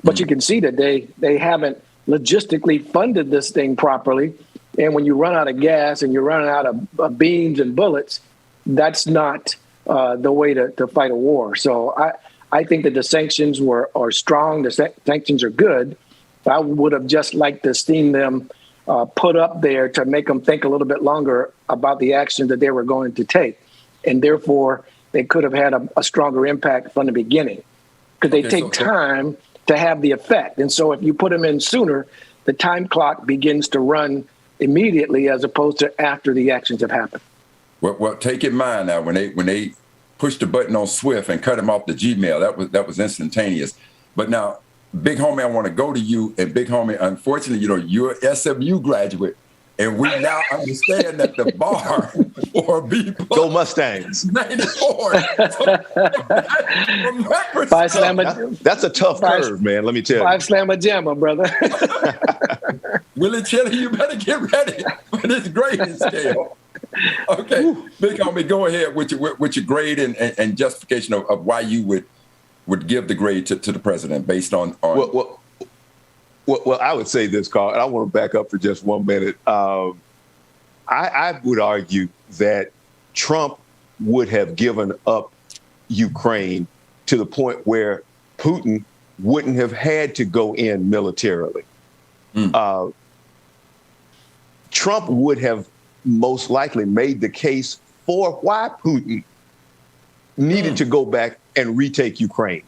But you can see that they haven't logistically funded this thing properly. And when you run out of gas and you're running out of beans and bullets, that's not the way to fight a war. So I think that the sanctions are strong. The sanctions are good. I would have just liked to seen them put up there to make them think a little bit longer about the action that they were going to take. And therefore, they could have had a stronger impact from the beginning, because they take time to have the effect. And so if you put them in sooner, the time clock begins to run immediately as opposed to after the actions have happened. Well, take in mind now when they pushed the button on Swift and cut him off the Gmail, that was instantaneous. But now, Big Homie, I want to go to you, and Big Homie, unfortunately, you're an SMU graduate, and we now understand that the bar for a B+, Go Mustangs. 94. That's a tough curve, man. Let me tell you. 5 slammer jammer, brother. Willie Chili, you better get ready for this grading scale. Okay, Big Homie, go ahead with your grade and justification of why you would give the grade to the president based on. Well, I would say this, Carl, and I want to back up for just 1 minute. I would argue that Trump would have given up Ukraine to the point where Putin wouldn't have had to go in militarily. Trump would have most likely made the case for why Putin needed to go back and retake Ukraine.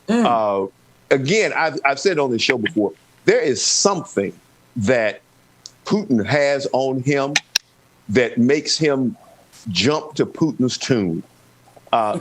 Again, I've said on this show before, there is something that Putin has on him that makes him jump to Putin's tune.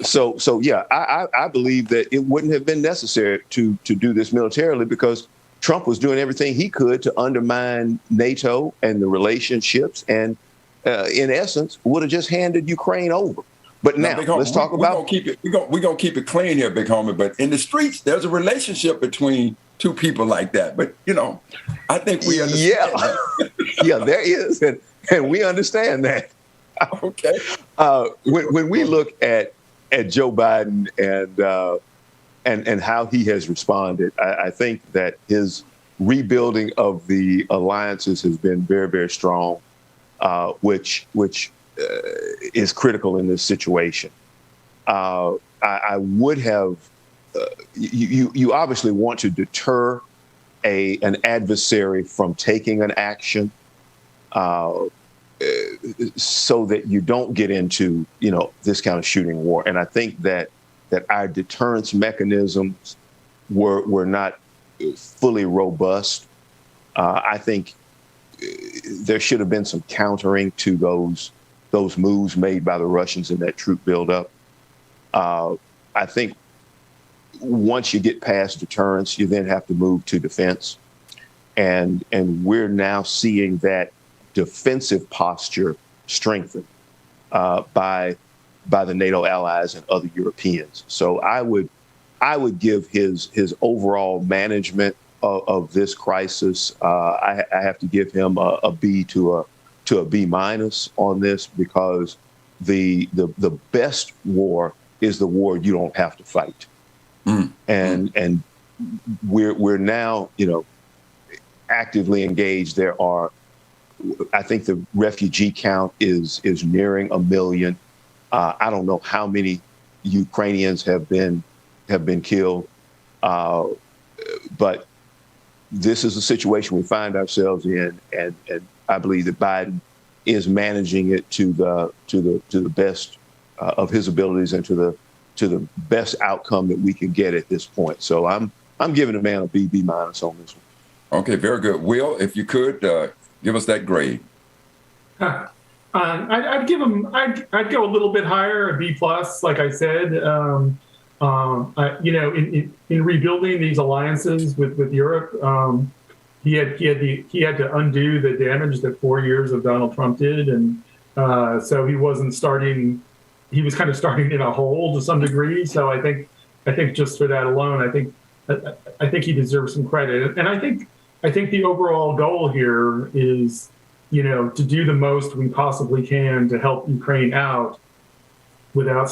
So yeah, I believe that it wouldn't have been necessary to do this militarily because Trump was doing everything he could to undermine NATO and the relationships, and in essence, would have just handed Ukraine over. But now let's talk about. We're gonna keep it clean here, Big Homie. But in the streets, there's a relationship between two people like that. But I think we understand. Yeah, there is, and we understand that. Okay. When we look at Joe Biden and how he has responded, I think that his rebuilding of the alliances has been very, very strong, which is critical in this situation. I would have. You obviously want to deter an adversary from taking an action, so that you don't get into this kind of shooting war. And I think that our deterrence mechanisms were not fully robust. I think there should have been some countering to those moves made by the Russians in that troop buildup. I think once you get past deterrence, you then have to move to defense. And we're now seeing that defensive posture strengthened by the NATO allies and other Europeans. So I would give his overall management of this crisis. I have to give him a B to a B- on this, because the best war is the war you don't have to fight. And we're now actively engaged. I think the refugee count is nearing 1 million. I don't know how many Ukrainians have been killed, but this is a situation we find ourselves in, and I believe that Biden is managing it to the best of his abilities and to the best outcome that we can get at this point. So I'm giving the man a B- on this one. Okay, very good. Will, if you could give us that grade. I'd give him. I'd go a little bit higher, a B+. Like I said, in rebuilding these alliances with Europe, he had to undo the damage that 4 years of Donald Trump did, and so he wasn't starting. He was kind of starting in a hole to some degree. So I think just for that alone, I think he deserves some credit, and I think the overall goal here is, to do the most we possibly can to help Ukraine out without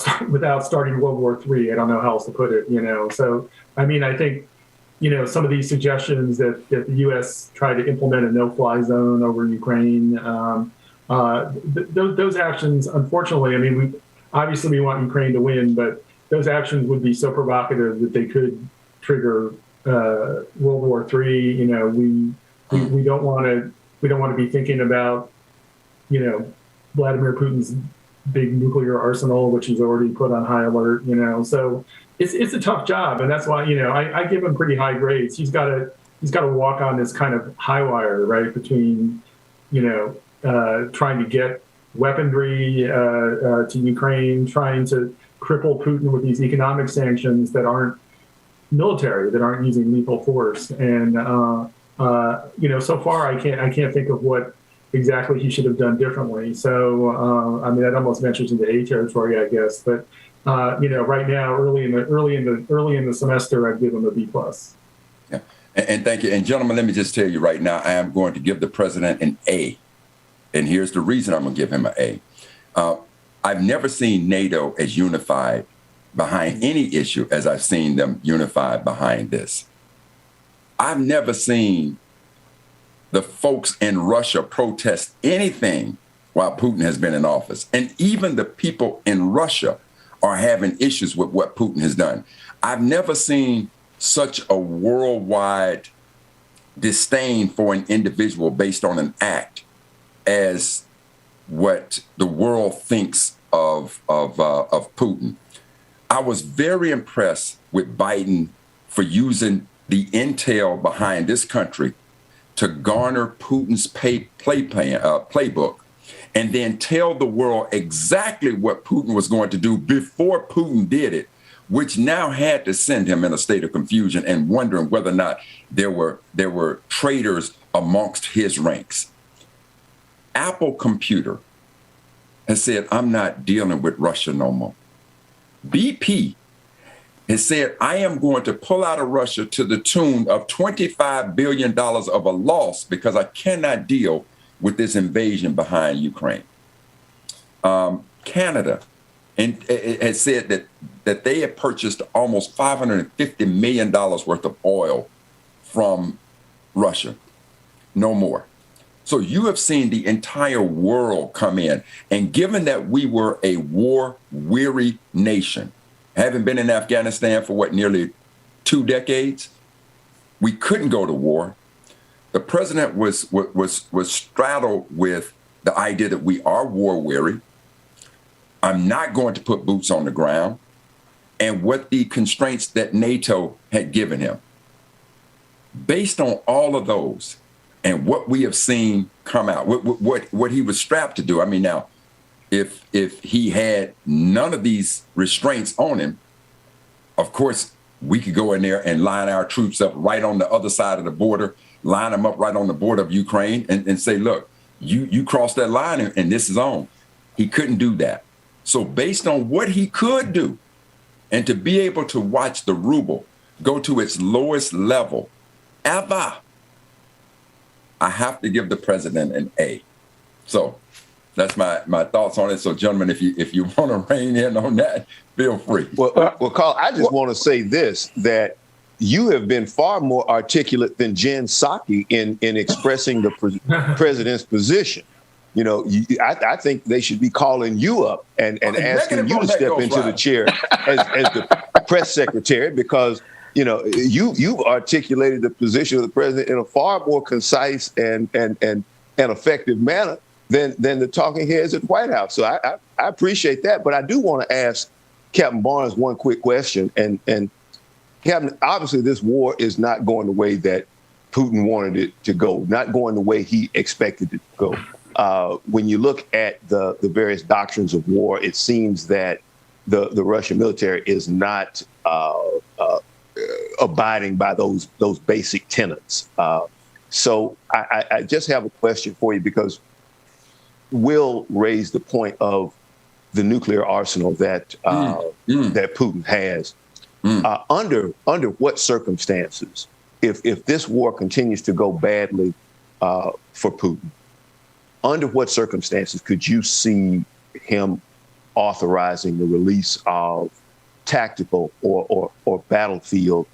starting World War III. I don't know how else to put it, So, I mean, I think, some of these suggestions that the U.S. tried to implement a no-fly zone over Ukraine, those actions, unfortunately, I mean, obviously we want Ukraine to win, but those actions would be so provocative that they could trigger World War III. We don't want to be thinking about, Vladimir Putin's big nuclear arsenal, which he's already put on high alert. So it's a tough job, and that's why I give him pretty high grades. He's got to walk on this kind of high wire, right, between trying to get weaponry to Ukraine, trying to cripple Putin with these economic sanctions that aren't military, that aren't using lethal force. And so far I can't think of what exactly he should have done differently. So that almost ventures into A territory, I guess. But right now, early in the semester, I'd give him a B+. Yeah, and thank you. And gentlemen, let me just tell you right now, I am going to give the president an A. And here's the reason I'm going to give him an A. I've never seen NATO as unified behind any issue as I've seen them unified behind this. I've never seen the folks in Russia protest anything while Putin has been in office. And even the people in Russia are having issues with what Putin has done. I've never seen such a worldwide disdain for an individual based on an act as what the world thinks of Putin. I was very impressed with Biden for using the intel behind this country to garner Putin's playbook and then tell the world exactly what Putin was going to do before Putin did it, which now had to send him in a state of confusion and wondering whether or not there were traitors amongst his ranks. Apple Computer has said, I'm not dealing with Russia no more. BP has said, I am going to pull out of Russia to the tune of $25 billion of a loss because I cannot deal with this invasion behind Ukraine. Canada has said that they have purchased almost $550 million worth of oil from Russia. No more. So you have seen the entire world come in. And given that we were a war-weary nation, having been in Afghanistan for nearly 2 decades, we couldn't go to war. The president was straddled with the idea that we are war-weary. I'm not going to put boots on the ground, and what the constraints that NATO had given him. Based on all of those and what we have seen come out, what he was strapped to do. I mean, now, if he had none of these restraints on him, of course, we could go in there and line our troops up right on the other side of the border, line them up right on the border of Ukraine and say, look, you crossed that line and this is on. He couldn't do that. So based on what he could do, and to be able to watch the ruble go to its lowest level ever, I have to give the president an A. So that's my thoughts on it. So, gentlemen, if you want to rein in on that, feel free. Well, Carl, I just want to say this, that you have been far more articulate than Jen Psaki in expressing the president's position. You know, I think they should be calling you up and asking you to step into the chair as the press secretary, because, you know, you've articulated the position of the president in a far more concise and effective manner than the talking heads at the White House. So I appreciate that. But I do want to ask Captain Barnes one quick question. And Captain, obviously this war is not going the way that Putin wanted it to go, not going the way he expected it to go. When you look at the various doctrines of war, it seems that the Russian military is not abiding by those basic tenets. So I just have a question for you, because Will raised the point of the nuclear arsenal that that Putin has. Under what circumstances, if this war continues to go badly for Putin, under what circumstances could you see him authorizing the release of tactical or battlefield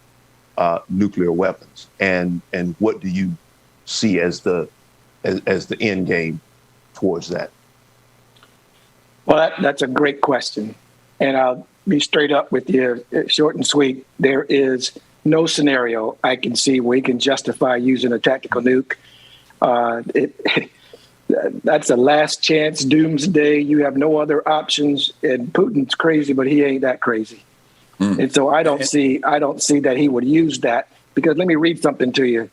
nuclear weapons? And what do you see as the end game towards that? Well, that's a great question. And I'll be straight up with you, short and sweet. There is no scenario I can see where he can justify using a tactical nuke. That's a last chance doomsday. You have no other options. And Putin's crazy, but he ain't that crazy. And so I don't see that he would use that, because let me read something to you.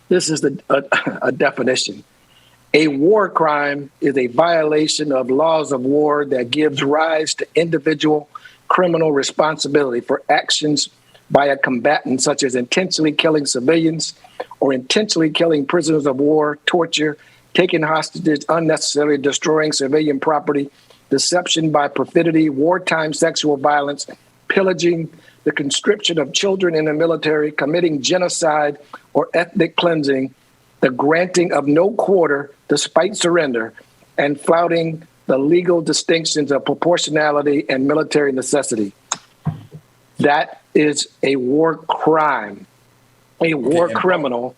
This is a definition. A war crime is a violation of laws of war that gives rise to individual criminal responsibility for actions by a combatant, such as intentionally killing civilians or intentionally killing prisoners of war, torture, taking hostages, unnecessarily destroying civilian property, deception by perfidy, wartime sexual violence, pillaging, the conscription of children in the military, committing genocide or ethnic cleansing, the granting of no quarter despite surrender, and flouting the legal distinctions of proportionality and military necessity. That is a war crime. A war criminal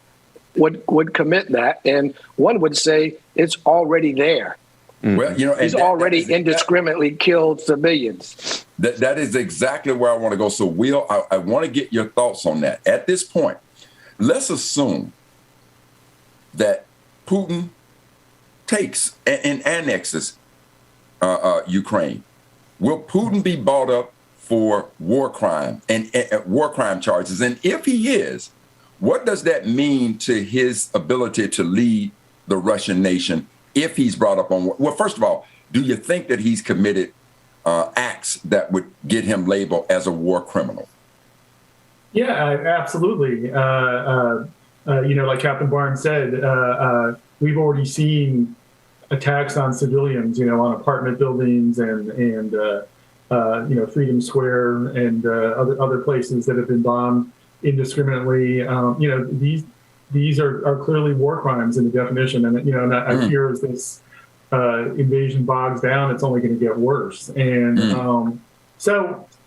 would commit that, and one would say it's already there. Well, he's already indiscriminately killed civilians. That is exactly where I want to go. So, Will, I want to get your thoughts on that. At this point, let's assume that Putin takes and annexes Ukraine. Will Putin be brought up for war crime and war crime charges? And if he is, what does that mean to his ability to lead the Russian nation if he's brought up on war? Well, first of all, do you think that he's committed acts that would get him labeled as a war criminal? Yeah, absolutely. Like Captain Barnes said, we've already seen attacks on civilians, on apartment buildings and Freedom Square and other places that have been bombed indiscriminately. These are clearly war crimes in the definition, and I fear as this invasion bogs down, it's only going to get worse. And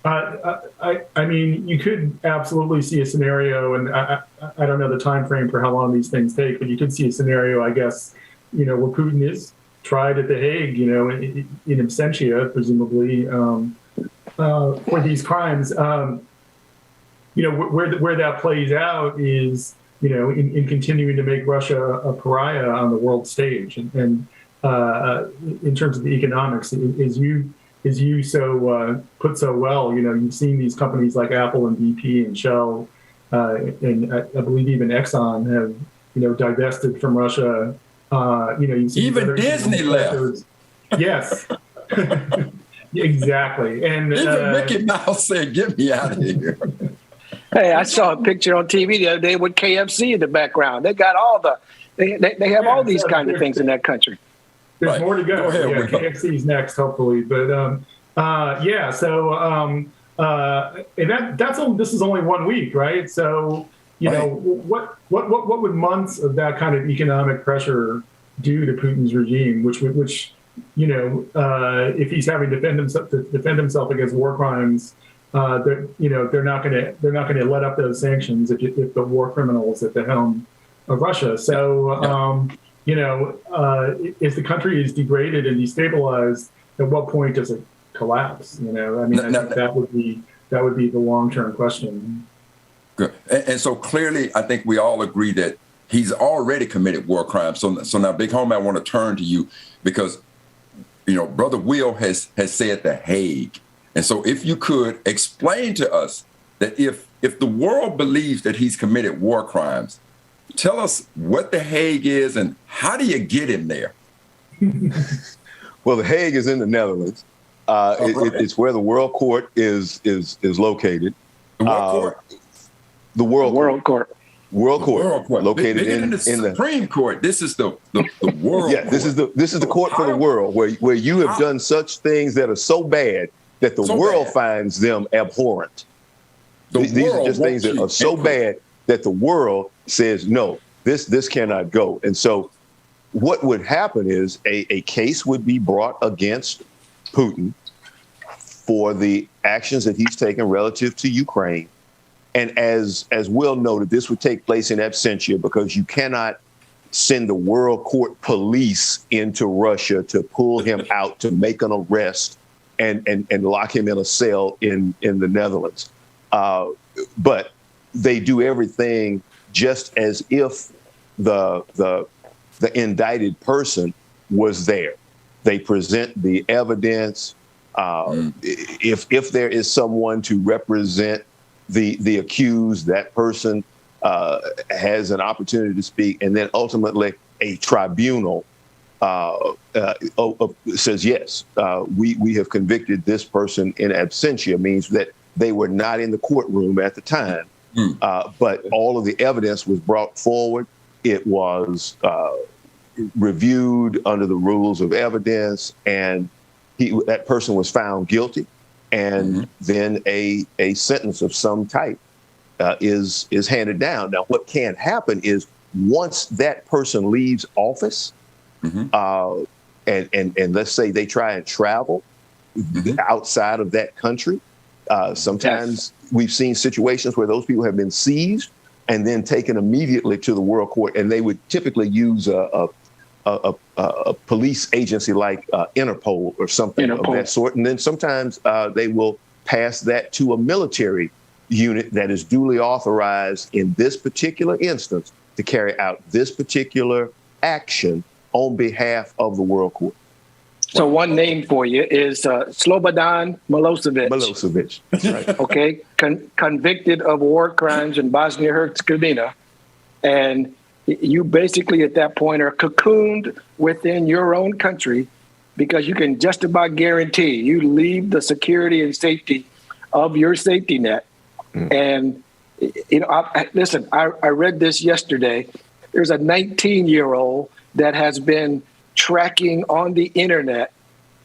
I mean, you could absolutely see a scenario, and I don't know the time frame for how long these things take, but you could see a scenario, I guess, where Putin is tried at The Hague, in absentia, presumably, for these crimes. Where that plays out is, in continuing to make Russia a pariah on the world stage, and in terms of the economics, as you so put so well, you've seen these companies like Apple and BP and Shell, and I believe even Exxon have, divested from Russia. You've seen even Disney left. Yes, exactly. And even Mickey Mouse said, "Get me out of here." Hey, I saw a picture on TV the other day with KFC in the background. They got all they have all these kind of things in that country. There's more to go. Go ahead, yeah, KFC's next, hopefully. But and this is only 1 week, right? So what would months of that kind of economic pressure do to Putin's regime? Which if he's having to defend himself against war crimes, they're not going to let up those sanctions if the war criminal is at the helm of Russia. So. If the country is degraded and destabilized, at what point does it collapse? I think that would be the long-term question. Good. And so clearly, I think we all agree that he's already committed war crimes. So now, Big Homie, I want to turn to you because, Brother Will has said The Hague. And so if you could explain to us that if the world believes that he's committed war crimes, tell us what The Hague is and how do you get him there? Well, The Hague is in the Netherlands. It's where the World Court is located. The World Court? The World Court. World Court. Located in the Supreme Court. This is the world. Yeah, this is the court for the world, where you have done such things that are so bad that the world finds them abhorrent. These are just things that are so bad that the world says, no, this cannot go. And so what would happen is a case would be brought against Putin for the actions that he's taken relative to Ukraine. And as Will noted, this would take place in absentia because you cannot send the World Court police into Russia to pull him out, to make an arrest and lock him in a cell in the Netherlands. But they do everything just as if the indicted person was there. They present the evidence. If there is someone to represent the accused, that person has an opportunity to speak, and then ultimately a tribunal says, yes, we have convicted this person in absentia, means that they were not in the courtroom at the time. But all of the evidence was brought forward. It was reviewed under the rules of evidence, and that person was found guilty. And then a sentence of some type is handed down. Now, what can happen is once that person leaves office, and let's say they try and travel outside of that country, sometimes we've seen situations where those people have been seized and then taken immediately to the world court, and they would typically use a police agency like Interpol or something of that sort. And then sometimes they will pass that to a military unit that is duly authorized in this particular instance to carry out this particular action on behalf of the world court. So one name for you is Slobodan Milosevic. Milosevic, that's right. Okay, convicted of war crimes in Bosnia-Herzegovina. And you basically at that point are cocooned within your own country because you can just about guarantee you leave the security and safety of your safety net. And, you know, I read this yesterday. There's a 19-year-old that has been tracking on the internet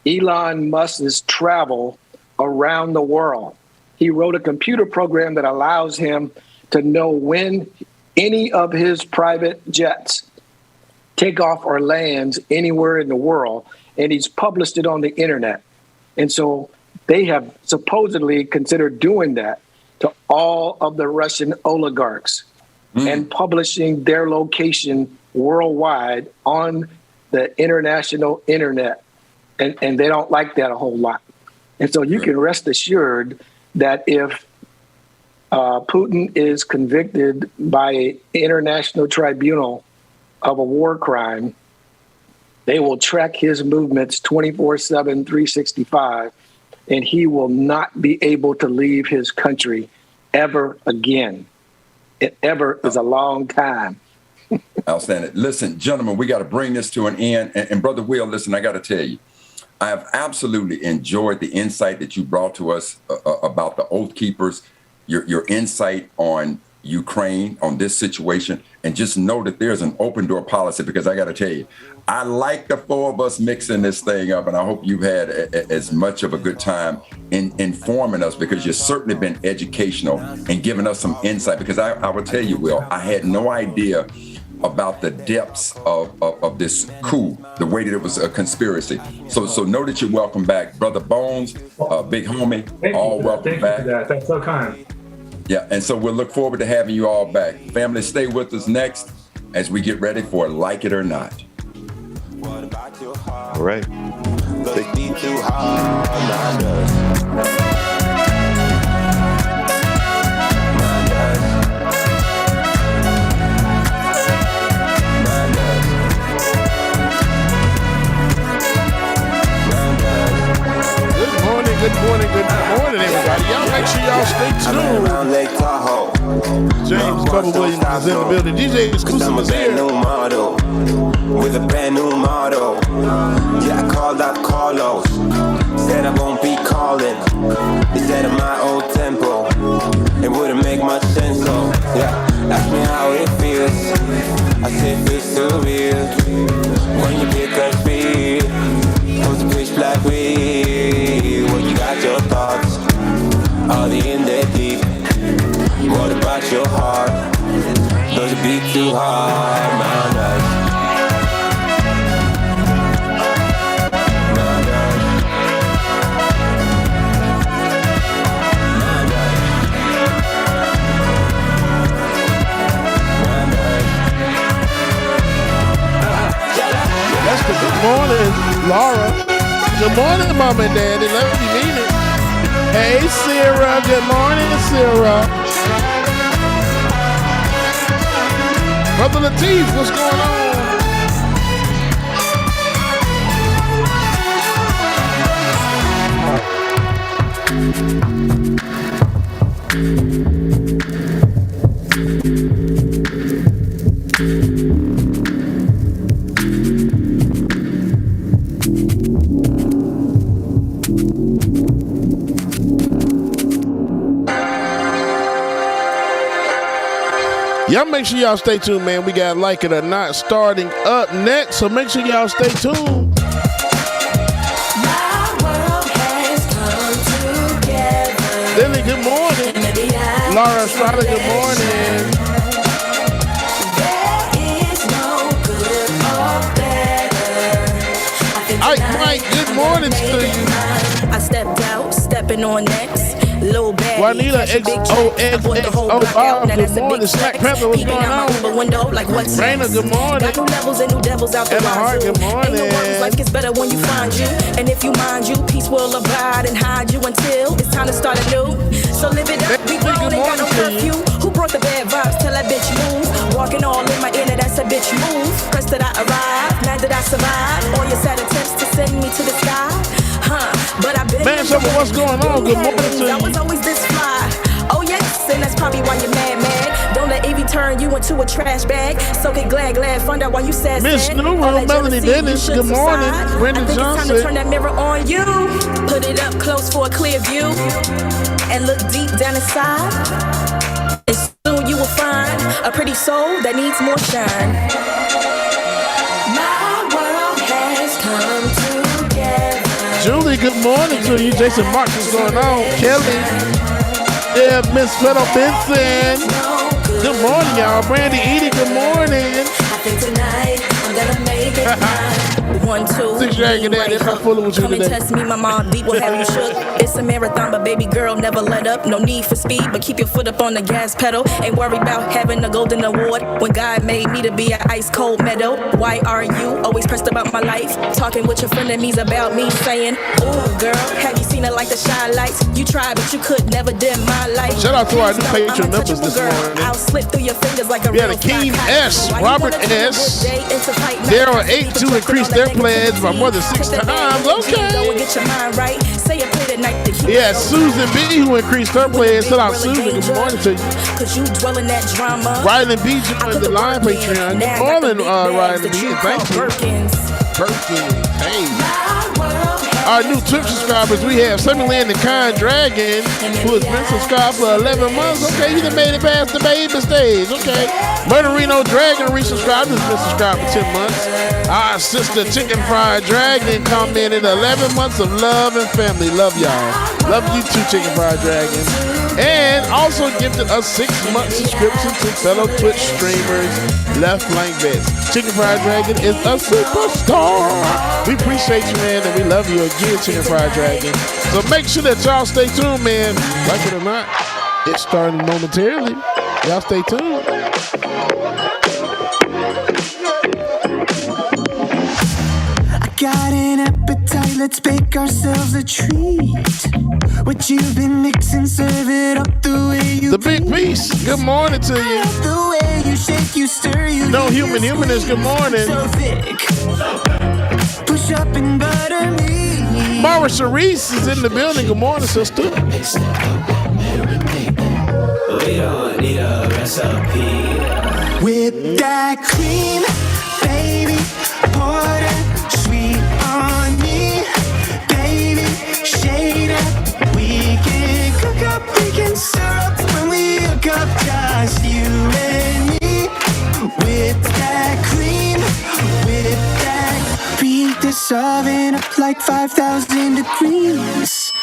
Elon Musk's travel around the world. He wrote a computer program that allows him to know when any of his private jets take off or lands anywhere in the world, and he's published it on the internet. And so they have supposedly considered doing that to all of the Russian oligarchs and publishing their location worldwide on the international internet. And they don't like that a whole lot. And so you can rest assured that if Putin is convicted by an international tribunal of a war crime, they will track his movements 24/7, 365, and he will not be able to leave his country ever again. Ever is a long time. Outstanding. Listen, gentlemen, we got to bring this to an end. And Brother Will, listen, I got to tell you, I have absolutely enjoyed the insight that you brought to us about the Oath Keepers, your insight on Ukraine, on this situation, and just know that there's an open door policy, because I got to tell you, I like the four of us mixing this thing up, and I hope you've had as much of a good time in informing us, because you've certainly been educational and giving us some insight, because I will tell you, Will, I had no idea about the depths of this coup, the way that it was a conspiracy. So know that you're welcome back. Brother Bones, big homie, all welcome back. That's so kind. Yeah, and so we'll look forward to having you all back. Family, stay with us next as we get ready for Like It or Not. All right. Good morning, everybody. Y'all make sure y'all stay tuned. James Bubba Williams is in the building. DJ Exclusive is here. With a brand new motto. Yeah, I called out Carlos. Said I won't be calling. Instead of my old tempo. It wouldn't make much sense, so yeah. Ask me how it feels. I said it feels surreal. When you pick up speed. What's the pitch black weed? What you got your thoughts? Are they in there deep? What about your heart? Does it beat too hard? My life. Good morning, Laura. Good morning, Mom and Daddy. Love you, mean it. Hey, Sarah. Good morning, Sarah. Brother Lateef, what's going on? Y'all make sure y'all stay tuned, man. We got Like It or Not starting up next, so make sure y'all stay tuned. Lily, good morning. Laura Estrada, good morning. Mike, good morning to you. I stepped out, stepping on necks. Little bag. Juanita XOXXO Bob, good morning. Slack Panther, what's going on? Raina, good morning. Got new levels and new devils out the Heart, good morning. Ain't no worries, life gets better when you find you. And if you mind you, peace will abide and hide you until it's time to start anew. So live it up, be grown, ain't got no curfew. Who brought the bad vibes? Tell that bitch move. Walking all in my inner, that's a bitch move. Press that I arrive, now that I survive. All your sad attempts to send me to the sky. But I've been man, so what's going on? Good morning to you. I was always this fly. Oh yes, and that's probably why you're mad. Don't let Evie turn you into a trash bag. So get glad, find out why you sad. Miss Nuru, Melanie Dennis, good morning. Brenda Johnson. It's time to turn that mirror on you. Put it up close for a clear view. And look deep down inside. And soon you will find a pretty soul that needs more shine. My world has come together. Julie, good morning to you. Jason Marks, what's going on? Kelly. Yeah, Miss Fetto Benson. Good morning, y'all. Brandy Edie, good morning. I think tonight I'm gonna make it mine. 1, 2. Six dragging that. If I'm fooling with you Come and today. test me, my mom deep will have you shook. It's a marathon, but baby girl, never let up. No need for speed, but keep your foot up on the gas pedal. Ain't worried about having a golden award when God made me to be an ice cold meadow. Why are you always pressed about my life? Talking with your frenemies about me, saying, ooh, girl, have you seen it like the shy lights? You tried, but you could never dim my light. Shout out to our new Patreon members this morning. I'll slip through your fingers like a We had Akeem S, Robert S, Daryl 8-2 increased their pledge by more than 6 times. Okay. Yeah, Susan B, who increased her pledge. Shout out Susan. Good morning to you. Cause you dwell in that drama. Rylan B joined the live Patreon. Good morning, Rylan B. Thank you. Birkins. Hey. Our new Twitch subscribers, we have Summerland and Con Dragon, who has been subscribed for 11 months. Okay, you done made it past the baby stage. Okay. Murderino Dragon resubscribed, has been subscribed for 10 months. Our sister Chicken Fried Dragon commented 11 months of love and family. Love y'all. Love you too, Chicken Fried Dragon. And also gifted a 6-month subscription to fellow Twitch streamers, Left Flank Bets. Chicken Fried Dragon is a superstar. We appreciate you, man, and we love you again, Chicken Fried Dragon. So make sure that y'all stay tuned, man. Like it or not, it's starting momentarily. Y'all stay tuned. Got an appetite, let's bake ourselves a treat. What you've been mixing, serve it up the way you The Big Beast, good morning to you. The way you shake, you stir, you No Humanist, good morning. So thick. Push up and butter me. Mara Cerise is in the building. Good morning, sister. We don't need a recipe. Whip that cream, baby. Pour that sweet on me, baby. Shade up. We can cook up, we can syrup when we hook up, just you and me. Whip that cream, whip that. Beat this oven up like 5,000 degrees.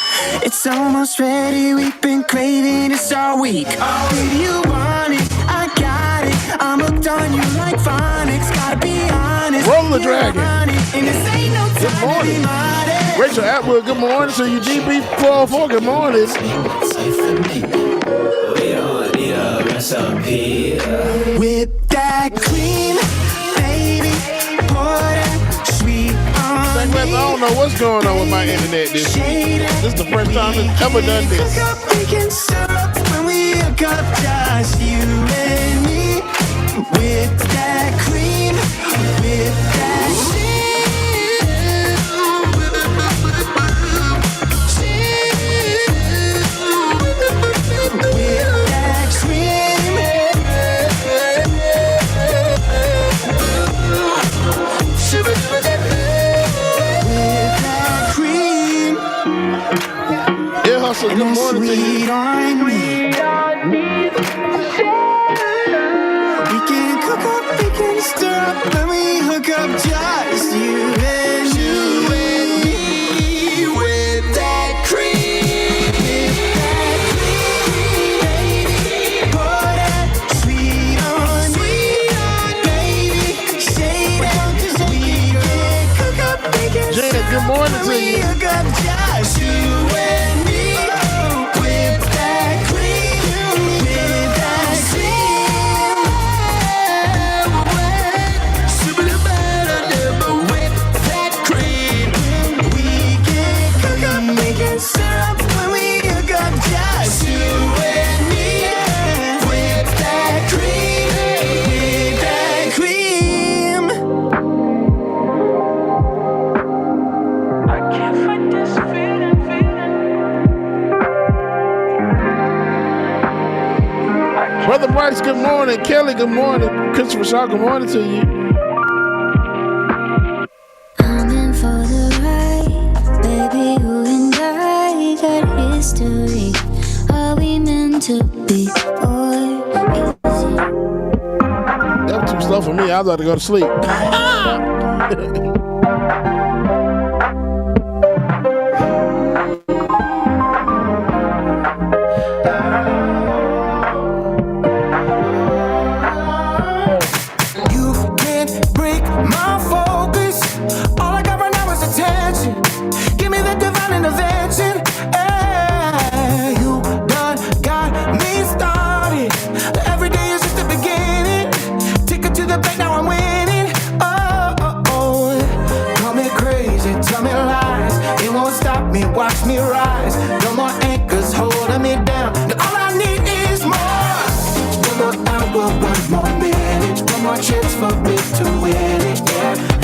It's almost ready, we've been craving this all week. Baby, you want it, I got it. I'm hooked on you like phonics, gotta be honest. Roll the Dragon. And this ain't no time Good morning. to be modest. Rachel Atwood, good morning to you. GB404, good morning. We don't need a recipe. Whip that cream, baby. Pour that sweet on I don't know what's going on with my internet this week. This is the first time it's ever done this. Cook up, we can syrup when we hook up, just you and me. Whip that cream, whip that Hustle, good morning to you. syrup when we hook up, just you and me with that cream. Pour that sweet on me, baby. Shade out 'cause we can cook up, bacon. Janet, good morning to you. Hook up, just you and me with that cream, with that cream. Super better, never with that cream. We can cook up, making syrup when we hook up, just you and me with that cream, with that cream. I can't fight this feeling. Brother Bryce, good morning. Kelly, good morning. Christopher Shaw, good morning to you. I'm in for the ride, baby. You and I got history. Are we meant to be, or is it? That was too slow for me. I was about to go to sleep. You can't break my focus. All I got right now is attention. Give me the divine intervention. Hey, you done got me started. Every day is just the beginning. Take it to the bank, now I'm winning. Oh, oh, oh. Call me crazy, tell me lies. It won't stop me, watch me rise. No more anchors holding me down. Now all I need is more. One more hour, one more minute, one more chance for me to win it. Yeah,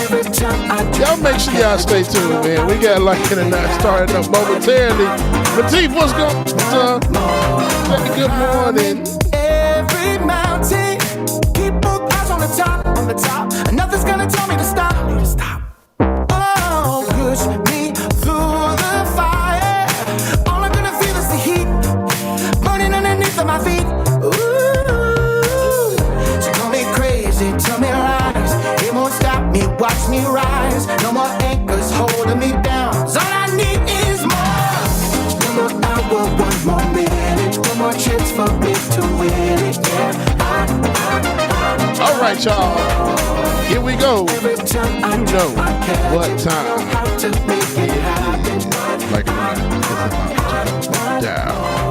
every time I Y'all make sure y'all stay tuned, man. We got Liking and Not starting up momentarily. Latif, what's going on? Good morning. every mountain, keep both eyes on the top, and nothing's gonna tell me to stop. Oh, push me through the fire. All I'm gonna feel is the heat burning underneath of my feet. Ooh, so call me crazy, tell me lies. It won't stop me, watch me rise. No more anchors holding me down. 'Cause all I need is more. One more hour, one more minute, one more chance for me to win it. Yeah, All right, y'all. Here we go. every time I You know what time. how to make it happen. Like it's about to go down.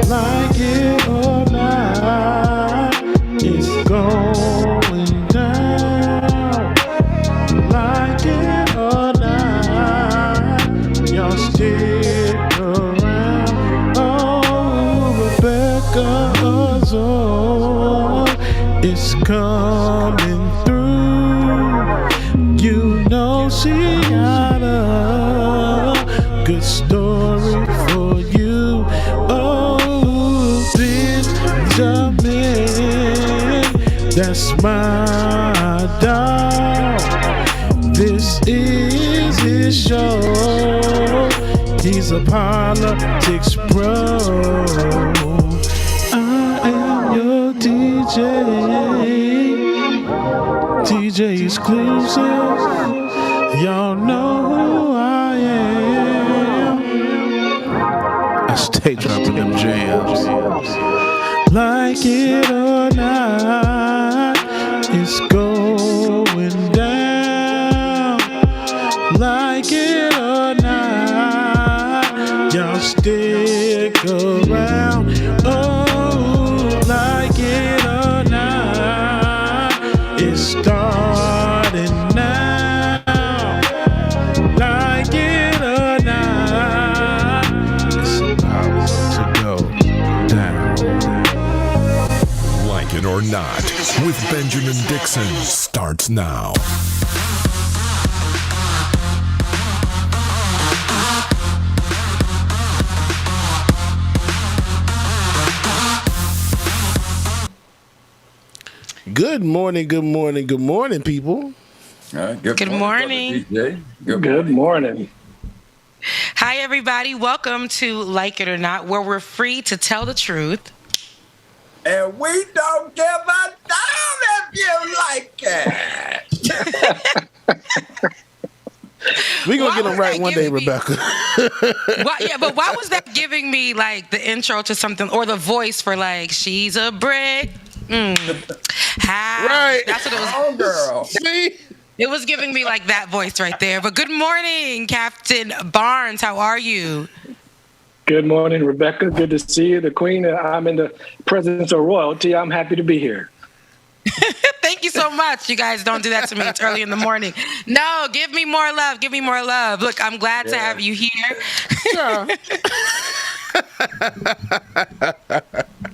Like it or not, it's going down. Like it or not, y'all stick around. Oh, Rebecca's on, it's coming through. You know she got a good story for you. Oh, Benjamin, that's my dog. This is his show. He's a politics pro. I am your DJ. DJ exclusive. Y'all know who I am. I stay dropping them jams. Like it or not, it's going down. Like it or not, y'all stick around. Oh, like it or not, it's starting now. Like it or not, it's about to go down. Like it or not, with Benjamin Dixon starts now. Good morning, good morning, good morning, people. All right, good Good morning. Brother DJ. Good morning. Hi, everybody. Welcome to Like It or Not, where we're free to tell the truth. And we don't give a damn if you like it. We're going to get them right one day, Rebecca. But why was that giving me like the intro to something or the voice for like, she's a brick? Right. That's what it was. Oh, girl. See? It was giving me like that voice right there. But good morning, Captain Barnes. How are you? Good morning, Rebecca. Good to see you, the Queen. I'm in the presence of royalty. I'm happy to be here. Thank you so much. You guys don't do that to me. It's early in the morning. No, give me more love. Give me more love. Look, I'm glad to have you here. Sure.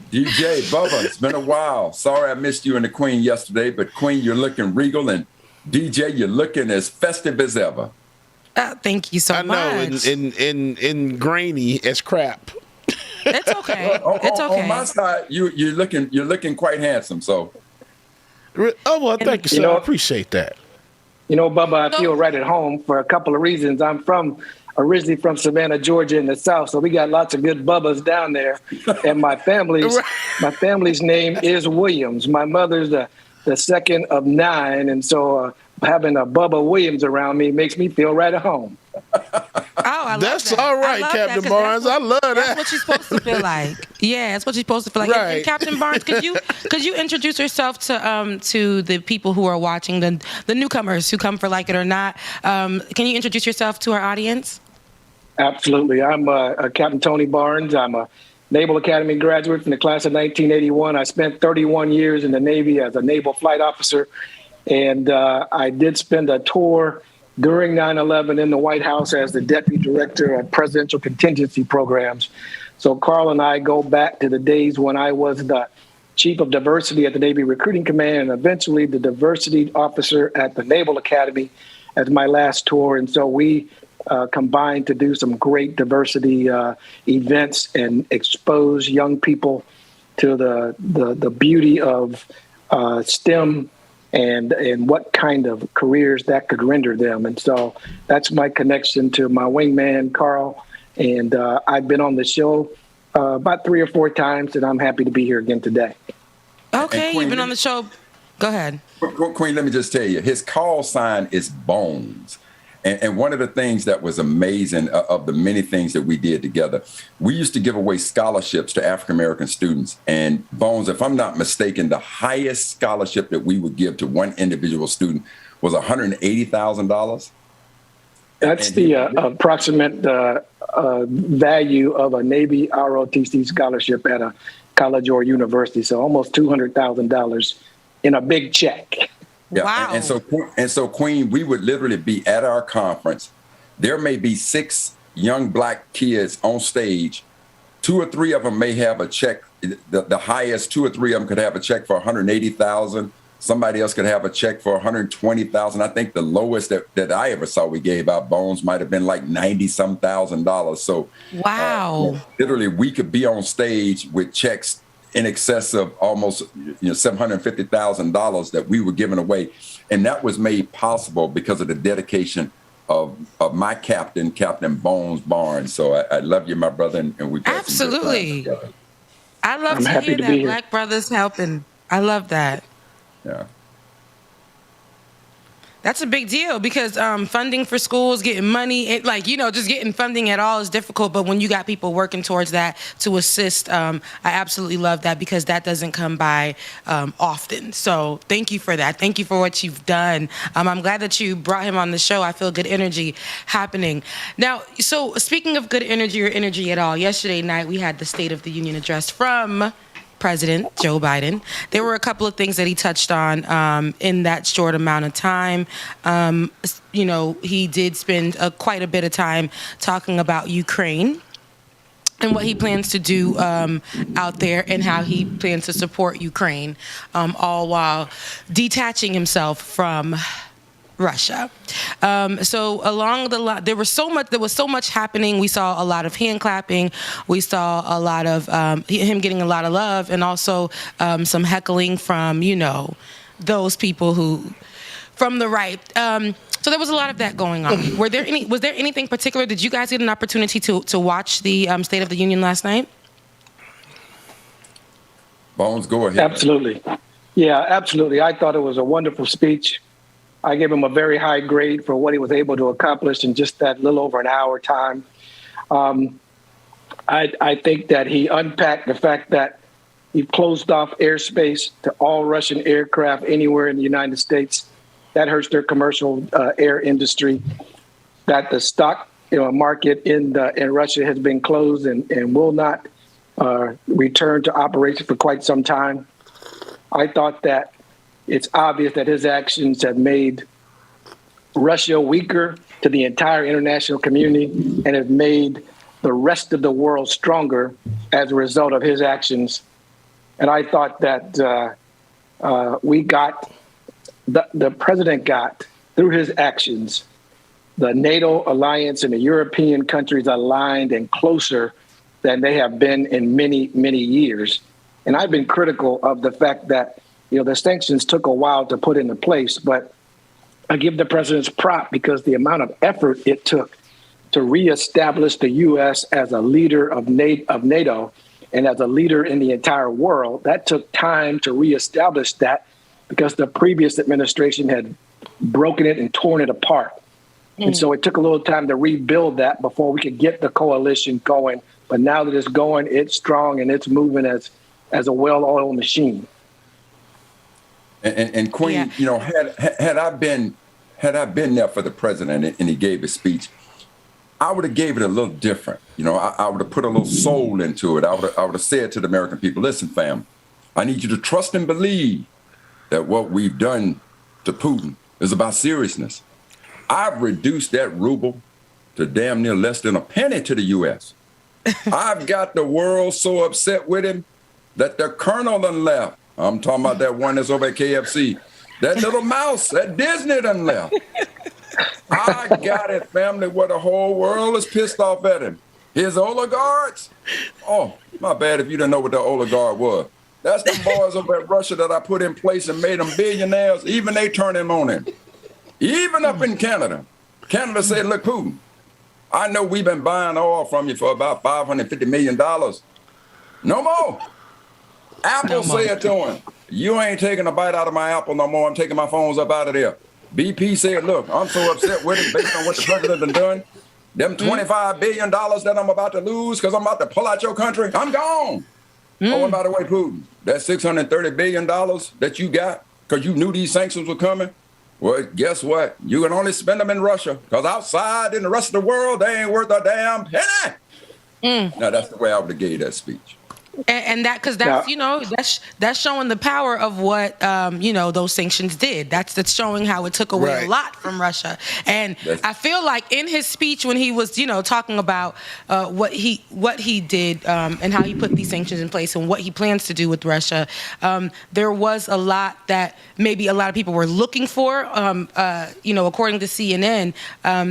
DJ Bubba, it's been a while. Sorry I missed you and the Queen yesterday, but Queen, you're looking regal, and DJ, you're looking as festive as ever. Thank you so much. I know, in grainy as crap. It's okay. It's okay. On my side, you're looking quite handsome. So. Oh, well, thank you, sir. I appreciate that. You know, Bubba, I feel right at home for a couple of reasons. I'm originally from Savannah, Georgia in the South, so we got lots of good Bubbas down there. And my family's name is Williams. My mother's the second of 9, and so having a Bubba Williams around me makes me feel right at home. That's all right, Captain Barnes. I love that. That's what you're supposed to feel like. Yeah, that's what you're supposed to feel like. Right. And Captain Barnes, could you introduce yourself to the people who are watching, the newcomers who come for Like It or Not? Can you introduce yourself to our audience? Absolutely. I'm Captain Tony Barnes. I'm a Naval Academy graduate from the class of 1981. I spent 31 years in the Navy as a naval flight officer, and I did spend a tour during 9/11 in the White House as the Deputy Director of Presidential Contingency Programs. So Carl and I go back to the days when I was the Chief of Diversity at the Navy Recruiting Command and eventually the Diversity Officer at the Naval Academy as my last tour. And so we combined to do some great diversity events and expose young people to the beauty of STEM and what kind of careers that could render them. And so that's my connection to my wingman, Carl. And I've been on the show about 3 or 4 times, and I'm happy to be here again today. Okay, Queen, you've been on the show. Go ahead. Queen, let me just tell you, his call sign is Bones. And one of the things that was amazing of the many things that we did together, we used to give away scholarships to African-American students. And Bones, if I'm not mistaken, the highest scholarship that we would give to one individual student was $180,000. That's the approximate value of a Navy ROTC scholarship at a college or university. So almost $200,000 in a big check. Yeah. Wow. And so, Queen, we would literally be at our conference. There may be 6 young black kids on stage. 2 or 3 of them may have a check. The highest 2 or 3 of them could have a check for $180,000. Somebody else could have a check for $120,000. I think the lowest that I ever saw we gave out, Bones, might have been like $90-some thousand. So wow, literally we could be on stage with checks in excess of almost $750,000 that we were giving away. And that was made possible because of the dedication of my captain, Captain Bones Barnes. So I love you, my brother, and we've had some good times together. I love to hear that Black brothers helping. I love that. Yeah. That's a big deal because funding for schools, getting money, just getting funding at all is difficult. But when you got people working towards that to assist, I absolutely love that because that doesn't come by often. So thank you for that. Thank you for what you've done. I'm glad that you brought him on the show. I feel good energy happening. Now, so speaking of good energy or energy at all, yesterday night we had the State of the Union address from President Joe Biden. There were a couple of things that he touched on in that short amount of time. He did spend quite a bit of time talking about Ukraine and what he plans to do out there and how he plans to support Ukraine, all while detaching himself from Russia. So along the line, there was so much happening. We saw a lot of hand clapping. We saw a lot of him getting a lot of love, and also some heckling from those people who from the right. So So there was a lot of that going on. Was there anything particular? Did you guys get an opportunity to watch the State of the Union last night? Bones, go ahead. Absolutely. Yeah, absolutely. I thought it was a wonderful speech. I gave him a very high grade for what he was able to accomplish in just that little over an hour time. I think that he unpacked the fact that he closed off airspace to all Russian aircraft anywhere in the United States. That hurts their commercial air industry. That the stock market in Russia has been closed and will not return to operation for quite some time. I thought that it's obvious that his actions have made Russia weaker to the entire international community and have made the rest of the world stronger as a result of his actions. And I thought that the president got, through his actions, the NATO alliance and the European countries aligned and closer than they have been in many, many years. And I've been critical of the fact that, the sanctions took a while to put into place, but I give the president's prop because the amount of effort it took to reestablish the U.S. as a leader of NATO and as a leader in the entire world, that took time to reestablish that because the previous administration had broken it and torn it apart. And so it took a little time to rebuild that before we could get the coalition going. But now that it's going, it's strong and it's moving as a well-oiled machine. And Queen, had I been there for the president and he gave his speech, I would have gave it a little different. I would have put a little soul into it. I would have said to the American people, listen, fam, I need you to trust and believe that what we've done to Putin is about seriousness. I've reduced that ruble to damn near less than a penny to the U.S. I've got the world so upset with him that the colonel done left. I'm talking about that one that's over at KFC. That little mouse, that Disney done left. I got it, family, where the whole world is pissed off at him. His oligarchs. Oh, my bad if you didn't know what the oligarch was. That's the boys over at Russia that I put in place and made them billionaires. Even they turn him on him. Even up in Canada. Canada said, look, Putin, I know we've been buying oil from you for about $550 million. No more. Apple said to him, you ain't taking a bite out of my apple no more. I'm taking my phones up out of there. BP said, look, I'm so upset with him based on what the president done done. Them $25 billion that I'm about to lose because I'm about to pull out your country, I'm gone. Oh, and by the way, Putin, that $630 billion that you got because you knew these sanctions were coming, well, guess what? You can only spend them in Russia because outside in the rest of the world, they ain't worth a damn penny. Now, that's the way I would have gave that speech. And that, because that's, that's showing the power of what, those sanctions did. That's showing how it took away a lot from Russia. And I feel like in his speech when he was, talking about what he did and how he put these sanctions in place and what he plans to do with Russia, there was a lot that maybe a lot of people were looking for. According to CNN,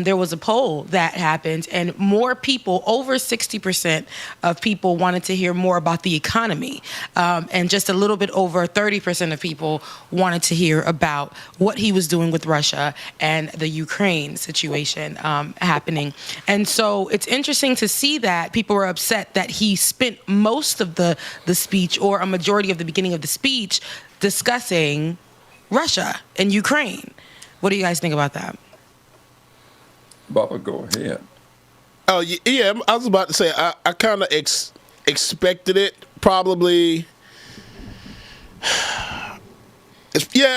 there was a poll that happened and more people, over 60% of people wanted to hear more about the economy, and just a little bit over 30% of people wanted to hear about what he was doing with Russia and the Ukraine situation happening. And so it's interesting to see that people were upset that he spent most of the speech or a majority of the beginning of the speech discussing Russia and Ukraine. What do you guys think about that? Bubba, go ahead. Oh, yeah, I was about to say, I kind of expected it, probably. I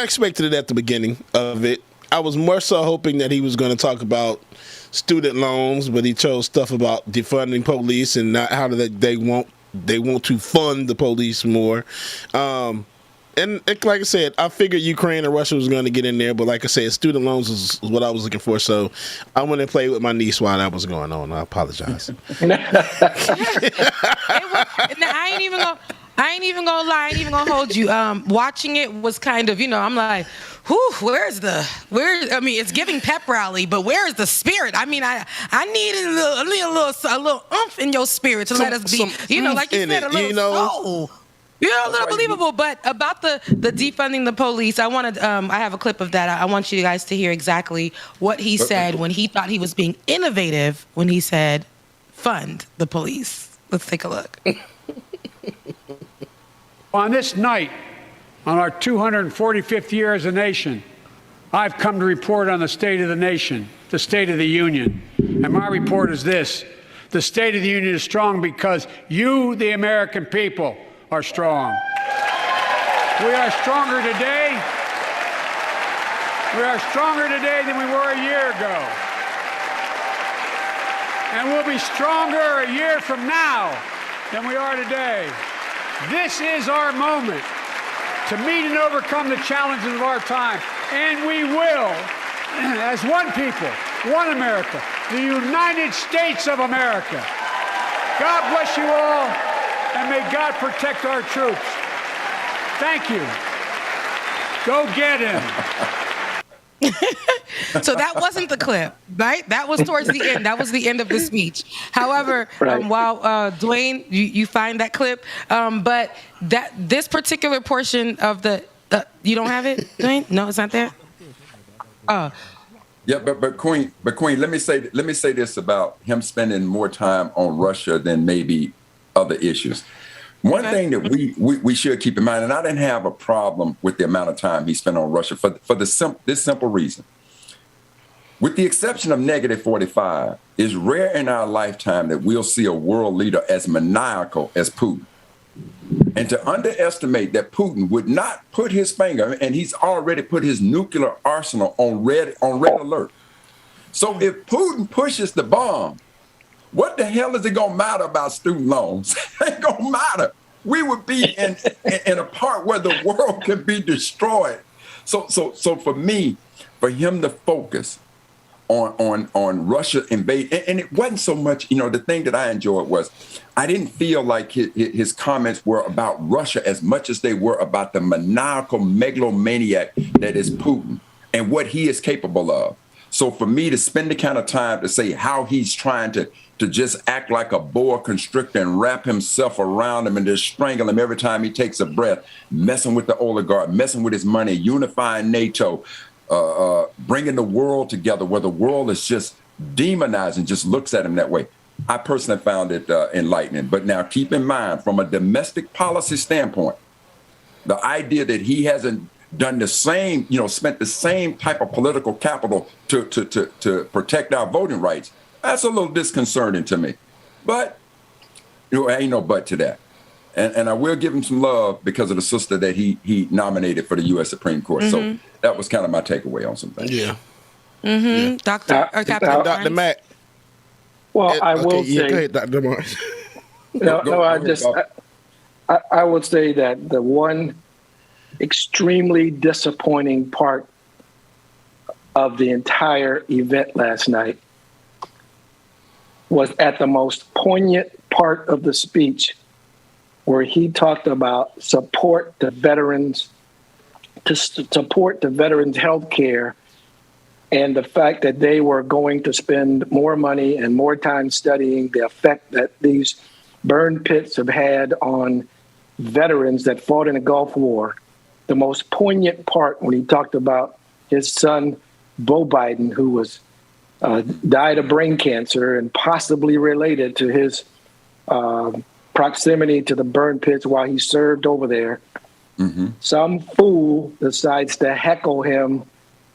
expected it at the beginning of it. I was more so hoping that he was going to talk about student loans, but he chose stuff about defunding police and not how they want to fund the police more. And like I said, I figured Ukraine and Russia was going to get in there, but like I said, student loans is what I was looking for. So I went and played with my niece while that was going on. I apologize. I ain't even gonna lie. I ain't even gonna hold you. Watching it was kind of, I'm like, it's giving pep rally, but where is the spirit? I mean, I need a little oomph in your spirit to let us be, like you said, a little soul. You're a little believable, but about the defunding the police, I wanted. I have a clip of that. I want you guys to hear exactly what he said when he thought he was being innovative when he said, "Fund the police." Let's take a look. On this night, on our 245th year as a nation, I've come to report on the state of the nation, the State of the Union. And my report is this: the State of the Union is strong because you, the American people, are strong. We are stronger today. We are stronger today than we were a year ago. And we'll be stronger a year from now than we are today. This is our moment to meet and overcome the challenges of our time. And we will, as one people, one America, the United States of America. God bless you all. And may God protect our troops. Thank you. Go get him. So that wasn't the clip, right? That was towards the end. That was the end of the speech. However, while Dwayne, you find that clip, but this particular portion of the, you don't have it, Dwayne? No, it's not there. Oh. Yeah, but Queen, let me say this about him spending more time on Russia than maybe other issues. One thing that we should keep in mind, and I didn't have a problem with the amount of time he spent on Russia for this simple reason. With the exception of -45, it's rare in our lifetime that we'll see a world leader as maniacal as Putin. And to underestimate that Putin would not put his finger, and he's already put his nuclear arsenal on red alert. So if Putin pushes the bomb, what the hell is it gonna matter about student loans? It ain't gonna matter. We would be in a part where the world could be destroyed. So for me, for him to focus on Russia invade, and it wasn't so much, the thing that I enjoyed was I didn't feel like his comments were about Russia as much as they were about the maniacal megalomaniac that is Putin and what he is capable of. So for me to spend the kind of time to say how he's trying to just act like a boa constrictor and wrap himself around him and just strangle him every time he takes a breath, messing with the oligarch, messing with his money, unifying NATO, bringing the world together where the world is just demonized and just looks at him that way. I personally found it enlightening. But now keep in mind, from a domestic policy standpoint, the idea that he hasn't done the same, spent the same type of political capital to protect our voting rights, that's a little disconcerting to me. But ain't no but to that. And I will give him some love because of the sister that he nominated for the U.S. Supreme Court. Mm-hmm. So that was kind of my takeaway on some things. Yeah. Mm-hmm. Yeah. Dr. Matt. Well, I will say. Go ahead, Dr. Martin. I would say that the one extremely disappointing part of the entire event last night was at the most poignant part of the speech, where he talked about support the veterans, to support the veterans' health care, and the fact that they were going to spend more money and more time studying the effect that these burn pits have had on veterans that fought in the Gulf War. The most poignant part when he talked about his son, Beau Biden, who was died of brain cancer and possibly related to his proximity to the burn pits while he served over there. Mm-hmm. Some fool decides to heckle him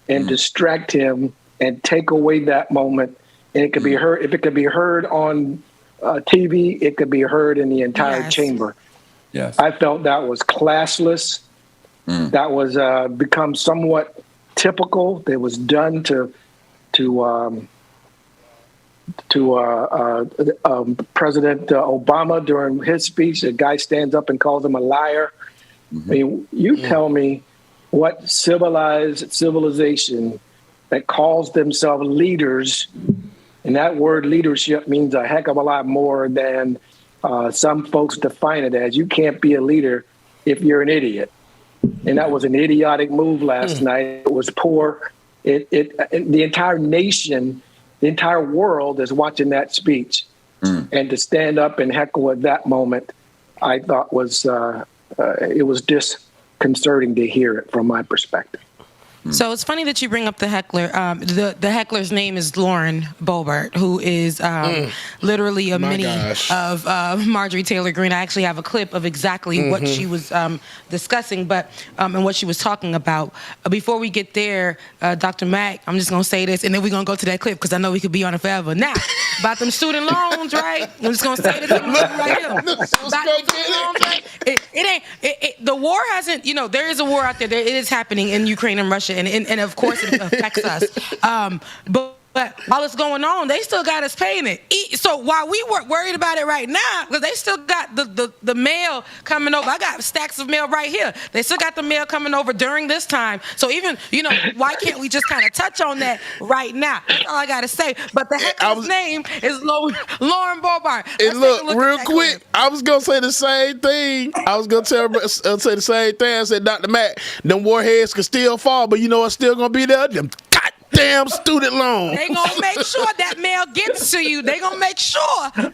and distract him and take away that moment. And it could be heard. If it could be heard on TV, it could be heard in the entire chamber. Yes, I felt that was classless. That was become somewhat typical. That was done to President Obama during his speech. The guy stands up and calls him a liar. I mean, you tell me what civilization that calls themselves leaders, and that word leadership means a heck of a lot more than some folks define it as. You can't be a leader if you're an idiot. And that was an idiotic move last night. It was poor. The entire nation, the entire world is watching that speech. And to stand up and heckle at that moment, I thought was it was disconcerting to hear it from my perspective. So it's funny that you bring up the heckler. The heckler's name is Lauren Boebert, who is literally a mini of Marjorie Taylor Greene. I actually have a clip of exactly what she was discussing, but and what she was talking about. Before we get there, Dr. Mack, I'm just gonna say this, and then we're gonna go to that clip because I know we could be on it forever. Now, about them student loans, right? I'm just gonna say this right here. About them student loans, right? It ain't. The war hasn't. There is a war out there. It is happening in Ukraine and Russia. And of course it affects us. But while it's going on, they still got us paying it. So while we weren't worried about it right now, because they still got the mail coming over. I got stacks of mail right here. They still got the mail coming over during this time. So even, why can't we just kind of touch on that right now? That's all I got to say. But the heckler's name is Lauren Boebert. And look, real quick, I was going to say the same thing. I was going to say the same thing. I said, Dr. Mack, them warheads can still fall, but you know what's still going to be there? Them goddamn student loan. They gonna make sure that mail gets to you. They gonna make sure that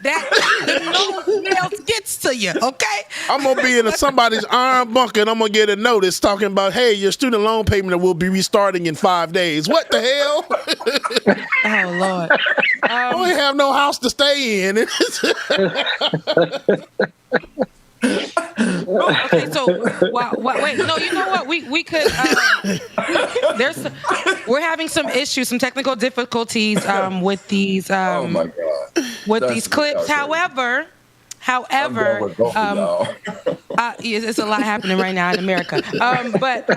the mail gets to you. Okay. I'm gonna be in somebody's iron bunker, and I'm gonna get a notice talking about, hey, your student loan payment will be restarting in 5 days. What the hell? Oh Lord. I don't have no house to stay in. Okay, so wait, no, you know what? We could. We're having some issues, some technical difficulties with these. Oh my God! With these clips, however, it's a lot happening right now in America. But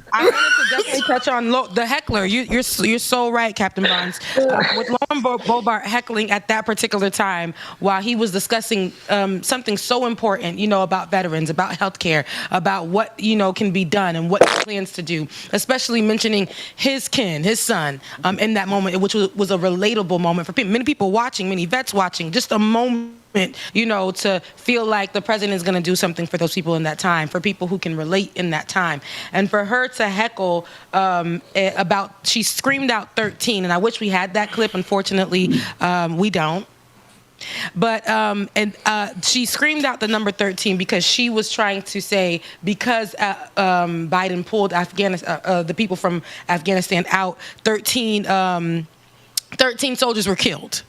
I wanted to definitely touch on the heckler. You're so right, Captain Barnes. With Lauren Boebert heckling at that particular time while he was discussing something so important, about veterans, about healthcare, about what can be done and what he plans to do. Especially mentioning his kin, his son, in that moment, which was a relatable moment for many people watching, many vets watching. Just a moment. To feel like the president is going to do something for those people in that time, for people who can relate in that time. And for her to heckle she screamed out 13, and I wish we had that clip. Unfortunately, we don't. But she screamed out the number 13 because she was trying to say, because Biden pulled the people from Afghanistan out, 13 soldiers were killed.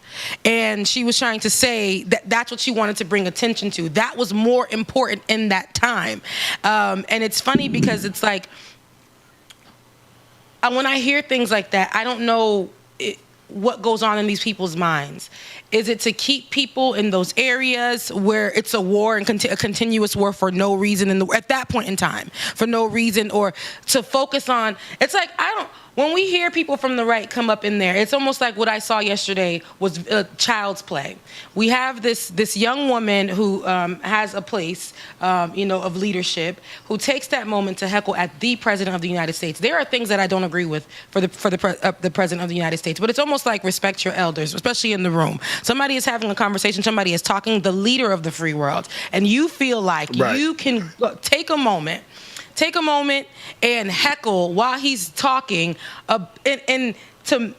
And she was trying to say that that's what she wanted to bring attention to. That was more important in that time. And it's funny because it's like, when I hear things like that, I don't know what goes on in these people's minds. Is it to keep people in those areas where it's a war and a continuous war for no reason at that point in time, for no reason, or to focus on? It's like, when we hear people from the right come up in there, it's almost like what I saw yesterday was child's play. We have this young woman who has a place, of leadership, who takes that moment to heckle at the president of the United States. There are things that I don't agree with for the president of the United States, but it's almost like respect your elders, especially in the room. Somebody is having a conversation, somebody is talking, the leader of the free world, and you feel like you can take a moment and heckle while he's talking, and to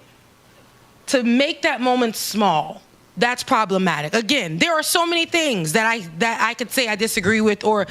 make that moment small. That's problematic. Again, there are so many things that I could say I disagree with or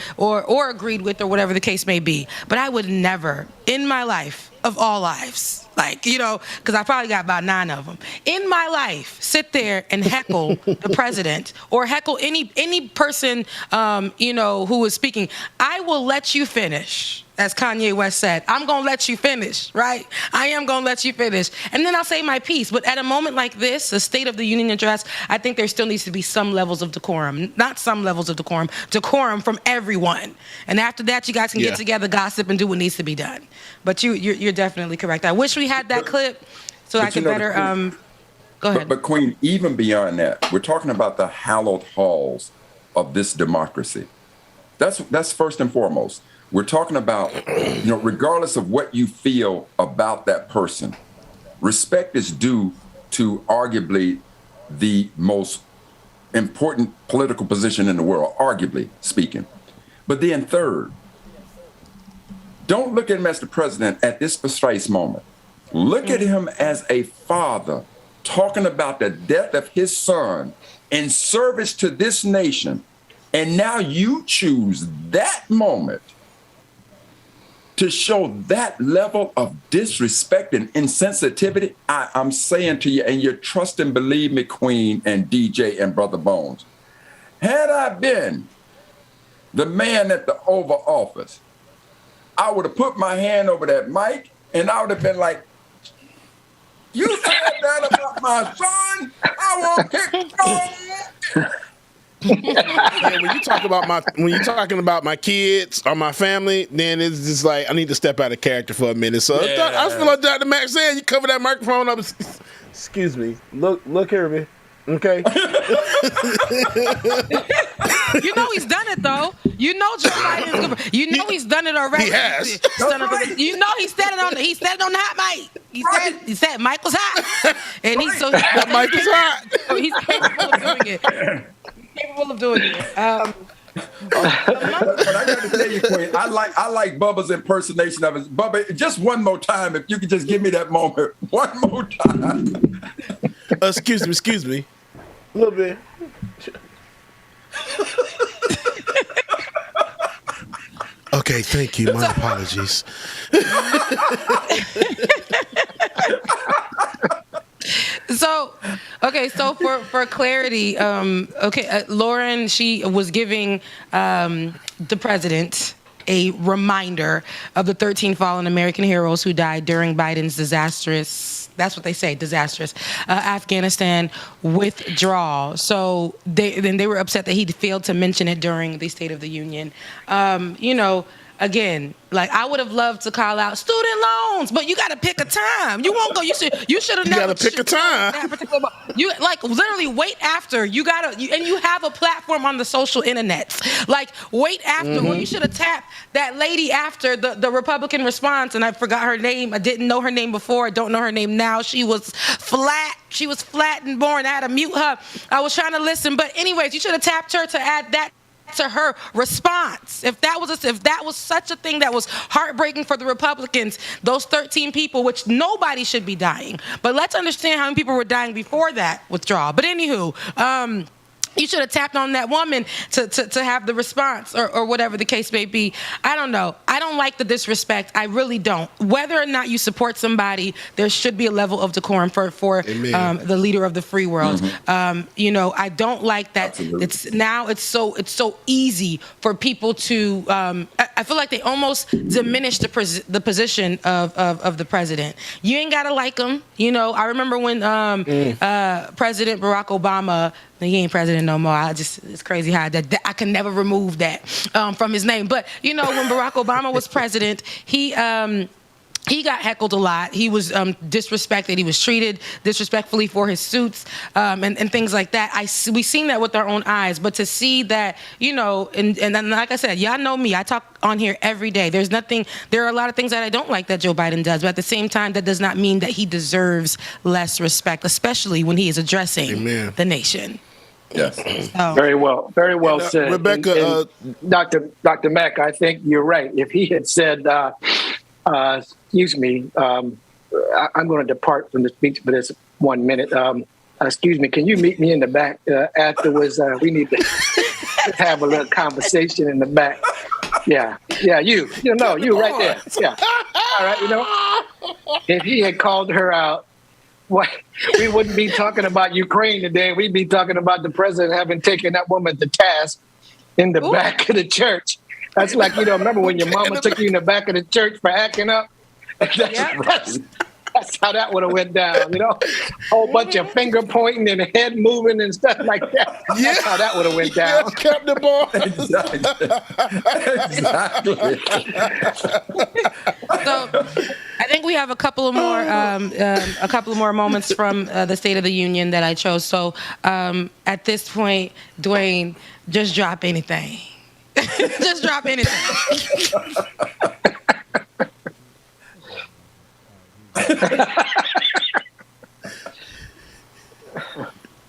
agreed with, or whatever the case may be. But I would never, in my life, of all lives, because I probably got about 9 of them, in my life, sit there and heckle the president or heckle any person, who is speaking. I will let you finish. As Kanye West said, I'm going to let you finish, right? I am going to let you finish. And then I'll say my piece. But at a moment like this, a State of the Union address, I think there still needs to be some levels of decorum. Not some levels of decorum from everyone. And after that, you guys can get together, gossip, and do what needs to be done. But you're definitely correct. I wish we had that clip so I could better... Go ahead. But Queen, even beyond that, we're talking about the hallowed halls of this democracy. That's first and foremost. We're talking about, regardless of what you feel about that person, respect is due to arguably the most important political position in the world, arguably speaking. But then third, don't look at him as the president at this precise moment. Look at him as a father talking about the death of his son in service to this nation, And now you choose that moment to show that level of disrespect and insensitivity. I'm saying to you, and you trust and believe me, Queen and DJ and Brother Bones, had I been the man at the Oval Office, I would have put my hand over that mic and I would have been like, you said that about my son? I won't kick Yeah, when you're talking about my kids or my family, then it's just like I need to step out of character for a minute. So I feel like Dr. Max said, you cover that microphone up. Excuse me. Look here, man. Okay. You know he's done it though. You know Joe Biden's. You know he's done it already. He has. You know he said it on the hot mic. He said Michael's hot, and he's so that mic is hot. He's capable of doing it. Capable of doing it. But I got to tell you, Queen, I like Bubba's impersonation of it. Bubba, just one more time, if you could just give me that moment, one more time. Excuse me, a little bit. Okay, thank you. My apologies. So for clarity, Lauren, she was giving the president a reminder of the 13 fallen American heroes who died during Biden's disastrous Afghanistan withdrawal. So they were upset that he failed to mention it during the State of the Union. Again, like I would have loved to call out student loans, but you got to pick a time. You won't go. You should have never. You got to pick a time. That particular, you like literally wait after you got to, and you have a platform on the social internet. Like wait after. Well, you should have tapped that lady after the Republican response, and I forgot her name. I didn't know her name before. I don't know her name now. She was flat. She was flat and boring. I had to mute her. I was trying to listen, but anyways, you should have tapped her to add that to her response. If that was such a thing that was heartbreaking for the Republicans, those 13 people, which nobody should be dying, but let's understand how many people were dying before that withdrawal. But anywho, you should have tapped on that woman to have the response or whatever the case may be. I don't know. I don't like the disrespect. I really don't. Whether or not you support somebody, there should be a level of decorum for the leader of the free world. I don't like that. Absolutely. It's so easy for people to. I feel like they almost diminish the position of the president. You ain't gotta like him. I remember when President Barack Obama. He ain't president no more. It's crazy how that I can never remove that from his name. But when Barack Obama was president, he got heckled a lot. He was disrespected. He was treated disrespectfully for his suits and things like that. We seen that with our own eyes. But to see that, and then, like I said, y'all know me. I talk on here every day. There are a lot of things that I don't like that Joe Biden does. But at the same time, that does not mean that he deserves less respect, especially when he is addressing the nation. Yes. So. Very well said. Rebecca, Dr. Mack, I think you're right. If he had said, excuse me, I'm going to depart from the speech for this 1 minute. Excuse me, can you meet me in the back afterwards? We need to have a little conversation in the back. Yeah, you right there. Yeah. All right, if he had called her out, we wouldn't be talking about Ukraine today. We'd be talking about the president having taken that woman to task in the back of the church. That's like, remember when your mama took you in the back of the church for acting up? That's how that would have went down, Whole bunch of finger pointing and head moving and stuff like that. Yeah. That's how that would have went down. Yes, Captain Ball. Exactly. So I think we have a couple of more moments from the State of the Union that I chose. So at this point, Dwayne, just drop anything. Just drop anything.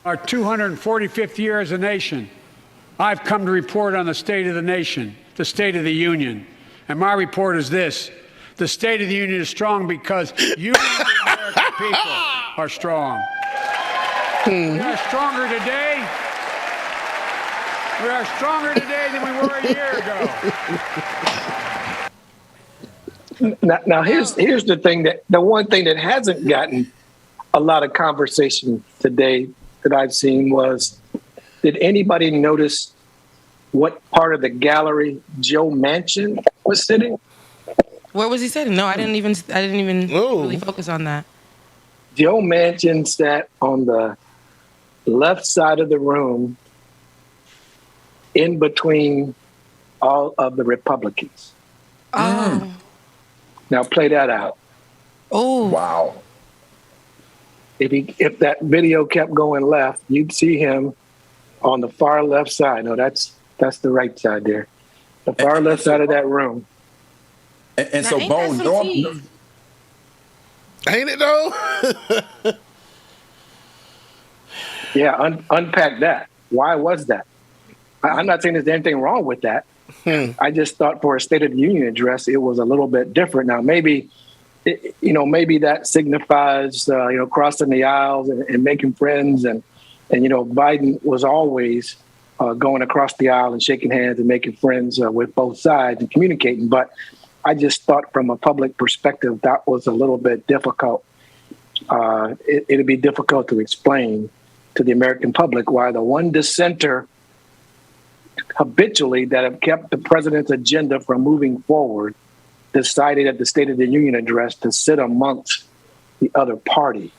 Our 245th year as a nation, I've come to report on the state of the nation, the State of the Union. And my report is this: the State of the Union is strong because you, the American people, are strong. We are stronger today We are stronger today than we were a year ago. Now here's the thing the one thing that hasn't gotten a lot of conversation today that I've seen was, did anybody notice what part of the gallery Joe Manchin was sitting? Where was he sitting? No, I didn't even really focus on that. Joe Manchin sat on the left side of the room, in between all of the Republicans. Oh. Now play that out. Oh. Wow. If that video kept going left, you'd see him on the far left side. No, that's the right side there. The far left side of that room. And so, Bone, ain't it though? Yeah, unpack that. Why was that? I'm not saying there's anything wrong with that. I just thought for a State of the Union address, it was a little bit different. Now, maybe that signifies, crossing the aisles and making friends. And Biden was always going across the aisle and shaking hands and making friends with both sides and communicating. But I just thought from a public perspective, that was a little bit difficult. It'd be difficult to explain to the American public why the one dissenter habitually that have kept the president's agenda from moving forward decided at the State of the Union address to sit amongst the other party.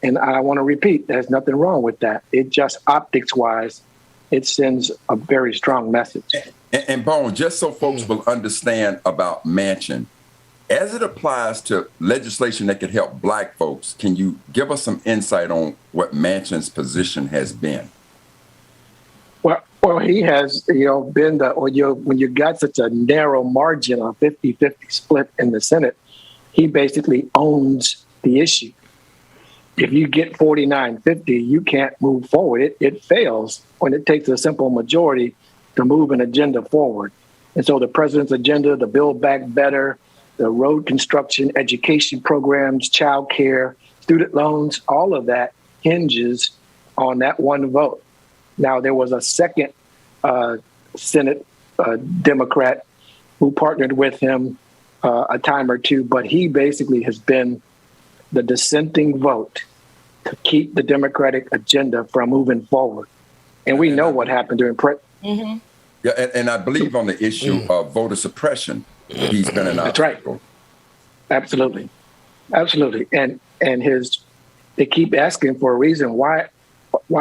And I want to repeat, there's nothing wrong with that. It just optics-wise, it sends a very strong message. And Bone, just so folks will understand about Manchin, as it applies to legislation that could help Black folks, can you give us some insight on what Manchin's position has been? Well, he has, been when you got such a narrow margin, a 50-50 split in the Senate, he basically owns the issue. If you get 49-50, you can't move forward. It fails when it takes a simple majority to move an agenda forward. And so the president's agenda, the Build Back Better, the road construction, education programs, child care, student loans, all of that hinges on that one vote. Now, there was a second Senate Democrat who partnered with him a time or two, but he basically has been the dissenting vote to keep the Democratic agenda from moving forward. And we know what happened during Mm-hmm. Yeah, and I believe on the issue of voter suppression, he's been an obstacle. That's right. Absolutely. And they keep asking for a reason. Why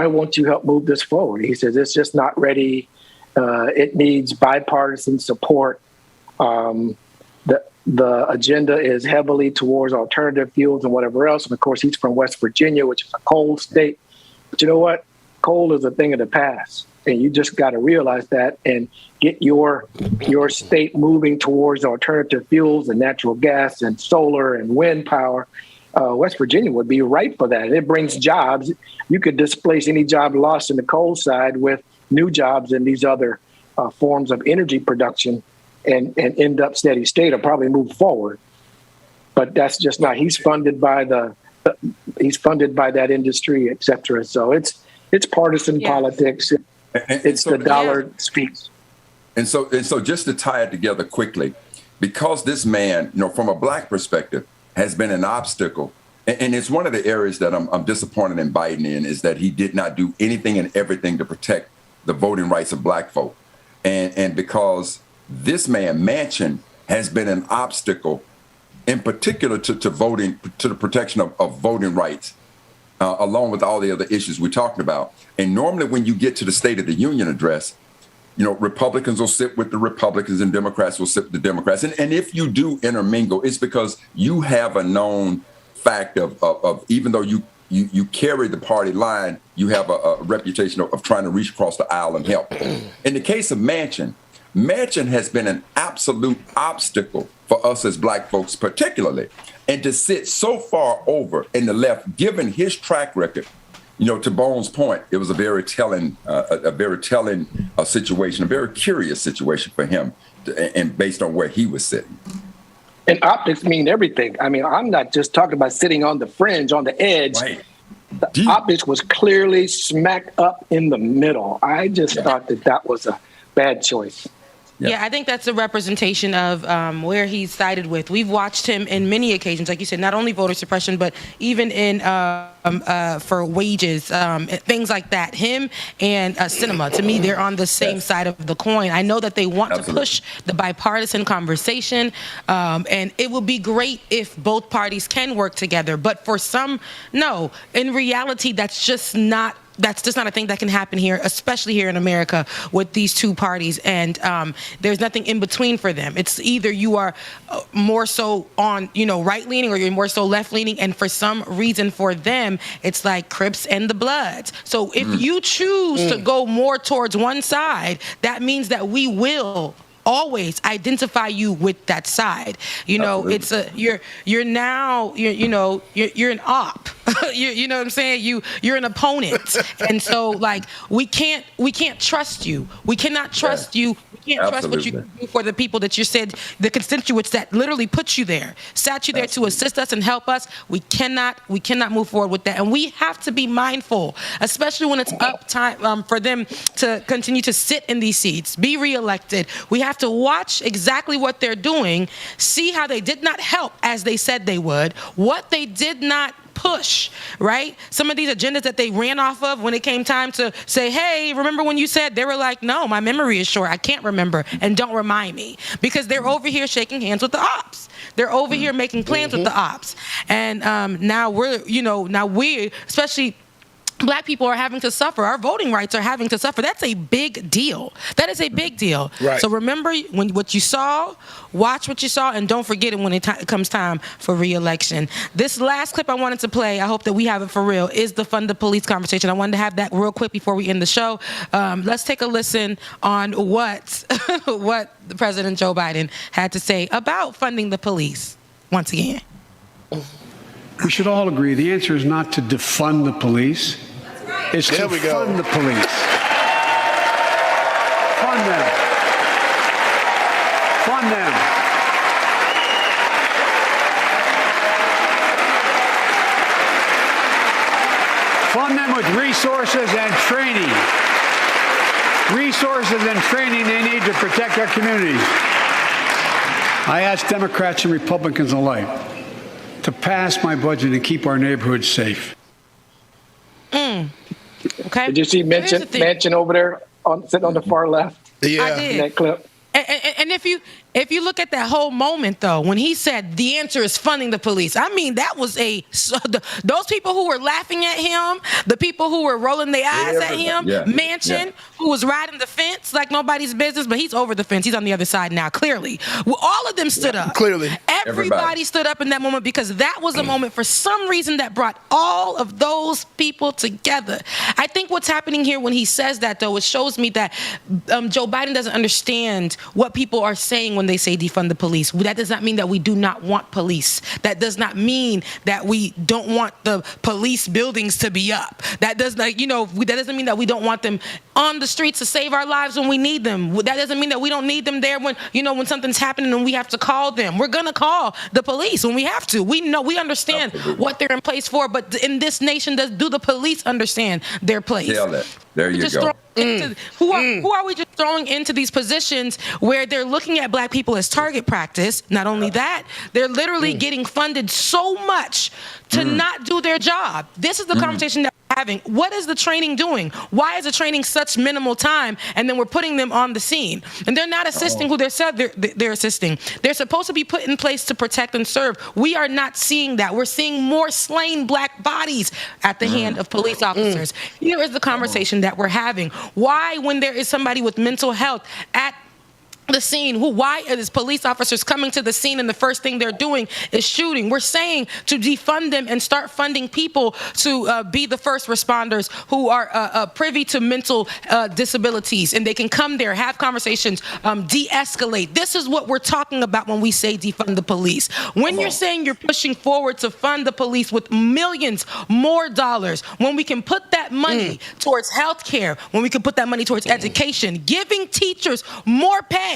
won't you help move this forward? He says it's just not ready. It needs bipartisan support. The agenda is heavily towards alternative fuels and whatever else. And of course, he's from West Virginia, which is a coal state. But you know what? Coal is a thing of the past. And you just got to realize that and get your state moving towards alternative fuels and natural gas and solar and wind power. West Virginia would be ripe for that. It brings jobs. You could displace any job lost in the coal side with new jobs in these other forms of energy production and end up steady state or probably move forward. But that's just not. He's funded by that industry, et cetera. So it's partisan politics. It's so the dollar speaks. And so just to tie it together quickly, because this man, from a Black perspective, has been an obstacle. And it's one of the areas that I'm disappointed in Biden in, is that he did not do anything and everything to protect the voting rights of Black folk. And because this man, Manchin, has been an obstacle, in particular to voting, to the protection of voting rights, along with all the other issues we're talking about. And normally when you get to the State of the Union address, Republicans will sit with the Republicans and Democrats will sit with the Democrats. And if you do intermingle, it's because you have a known fact of even though you carry the party line, you have a reputation of trying to reach across the aisle and help. In the case of Manchin has been an absolute obstacle for us as Black folks particularly. And to sit so far over in the left, given his track record, to Bone's point, it was a very telling situation, a very curious situation for him, and based on where he was sitting. And optics mean everything. I mean, I'm not just talking about sitting on the fringe, on the edge. Right. The optics was clearly smack up in the middle. I just thought that was a bad choice. Yeah, I think that's a representation of where he's sided with. We've watched him in many occasions, like you said, not only voter suppression, but even in for wages, things like that. Him and Cinema, to me, they're on the same side of the coin. I know that they want to push the bipartisan conversation, and it would be great if both parties can work together. But for some, no. In reality, that's just not a thing that can happen here, especially here in America with these two parties. And there's nothing in between for them. It's either you are more so on, right-leaning, or you're more so left-leaning. And for some reason for them, it's like Crips and the Bloods. So if you choose to go more towards one side, that means that we will always identify you with that side. It's you're an op. you know what I'm saying? You're an opponent. And so we can't trust you. We cannot trust you. We can't trust what you can do for the people that you said, the constituents that literally put you there, sat you there to assist us and help us. We cannot move forward with that. And we have to be mindful, especially when it's up time for them to continue to sit in these seats, be reelected. We have to watch exactly what they're doing, see how they did not help as they said they would, what they did not push, right? Some of these agendas that they ran off of when it came time to say, hey, remember when you said, they were like, no, my memory is short. I can't remember, and don't remind me, because they're over here shaking hands with the ops. They're over here making plans with the ops. And now we, especially Black people, are having to suffer. Our voting rights are having to suffer. That's a big deal. That is a big deal. Right. So remember what you saw, watch what you saw, and don't forget it when it comes time for re-election. This last clip I wanted to play, I hope that we have it for real, is the Fund the Police conversation. I wanted to have that real quick before we end the show. Let's take a listen on what the President Joe Biden had to say about funding the police once again. We should all agree the answer is not to defund the police. It's to fund the police. Fund them. Fund them. Fund them with resources and training. Resources and training they need to protect our communities. I ask Democrats and Republicans alike to pass my budget and keep our neighborhoods safe. Okay. Did you see Manchin over there sitting on the far left? Yeah. I did. In that clip. And if you look at that whole moment, though, when he said the answer is funding the police, I mean, that was those people who were laughing at him, the people who were rolling their eyes at him, Manchin, who was riding the fence like nobody's business, but he's over the fence. He's on the other side now, clearly. Well, all of them stood up. Clearly. Everybody stood up in that moment, because that was a moment for some reason that brought all of those people together. I think what's happening here when he says that, though, it shows me that Joe Biden doesn't understand what people are saying when they say defund the police. That does not mean that we do not want police. That does not mean that we don't want the police buildings to be up. That does not, that doesn't mean that we don't want them on the streets to save our lives when we need them. That doesn't mean that we don't need them there when something's happening and we have to call them. We're gonna call the police when we have to. We understand what they're in place for, but in this nation, do the police understand their place? Tell that. There you go. Who are we just throwing into these positions where they're looking at Black people as target practice? Not only that, they're literally getting funded so much to not do their job. This is the conversation that we're having. What is the training doing? Why is the training such minimal time? And then we're putting them on the scene. And they're not assisting who they're assisting. They're supposed to be put in place to protect and serve. We are not seeing that. We're seeing more slain Black bodies at the hand of police officers. Here is the conversation that we're having. Why, when there is somebody with mental health at the scene, why is police officers coming to the scene and the first thing they're doing is shooting? We're saying to defund them and start funding people to be the first responders who are privy to mental disabilities, and they can come there, have conversations, de-escalate. This is what we're talking about when we say defund the police. When you're saying you're pushing forward to fund the police with millions more dollars, when we can put that money towards health care, when we can put that money towards education, giving teachers more pay,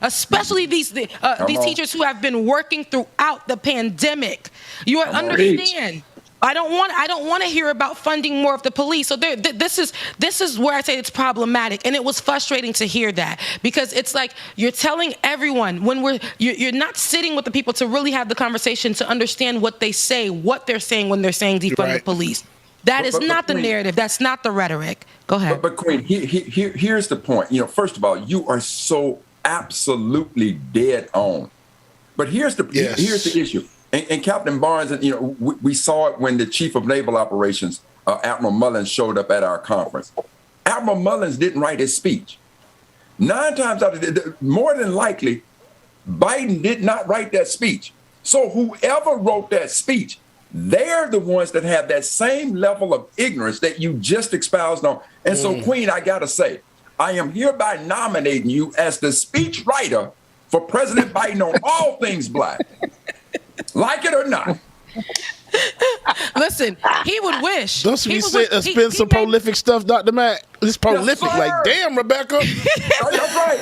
especially these teachers who have been working throughout the pandemic. You understand? I don't want to hear about funding more of the police. So this is where I say it's problematic, and it was frustrating to hear that, because it's like you're telling everyone when you're not sitting with the people to really have the conversation to understand what they say, what they're saying when they're saying defund the police. That is not the narrative. That's not the rhetoric. Go ahead. But Queen, here's the point. First of all, you are so absolutely dead on. But here's the issue. And Captain Barnes, we saw it when the Chief of Naval Operations, Admiral Mullins, showed up at our conference. Admiral Mullins didn't write his speech. 9 times out of more than likely, Biden did not write that speech. So whoever wrote that speech, they're the ones that have that same level of ignorance that you just espoused on. And so, Queen, I got to say, I am hereby nominating you as the speech writer for President Biden on all things black. Like it or not. Listen, he would wish. Don't you spend some prolific stuff, Dr. Mack? It's prolific. Yes, like, damn, Rebecca. That's right.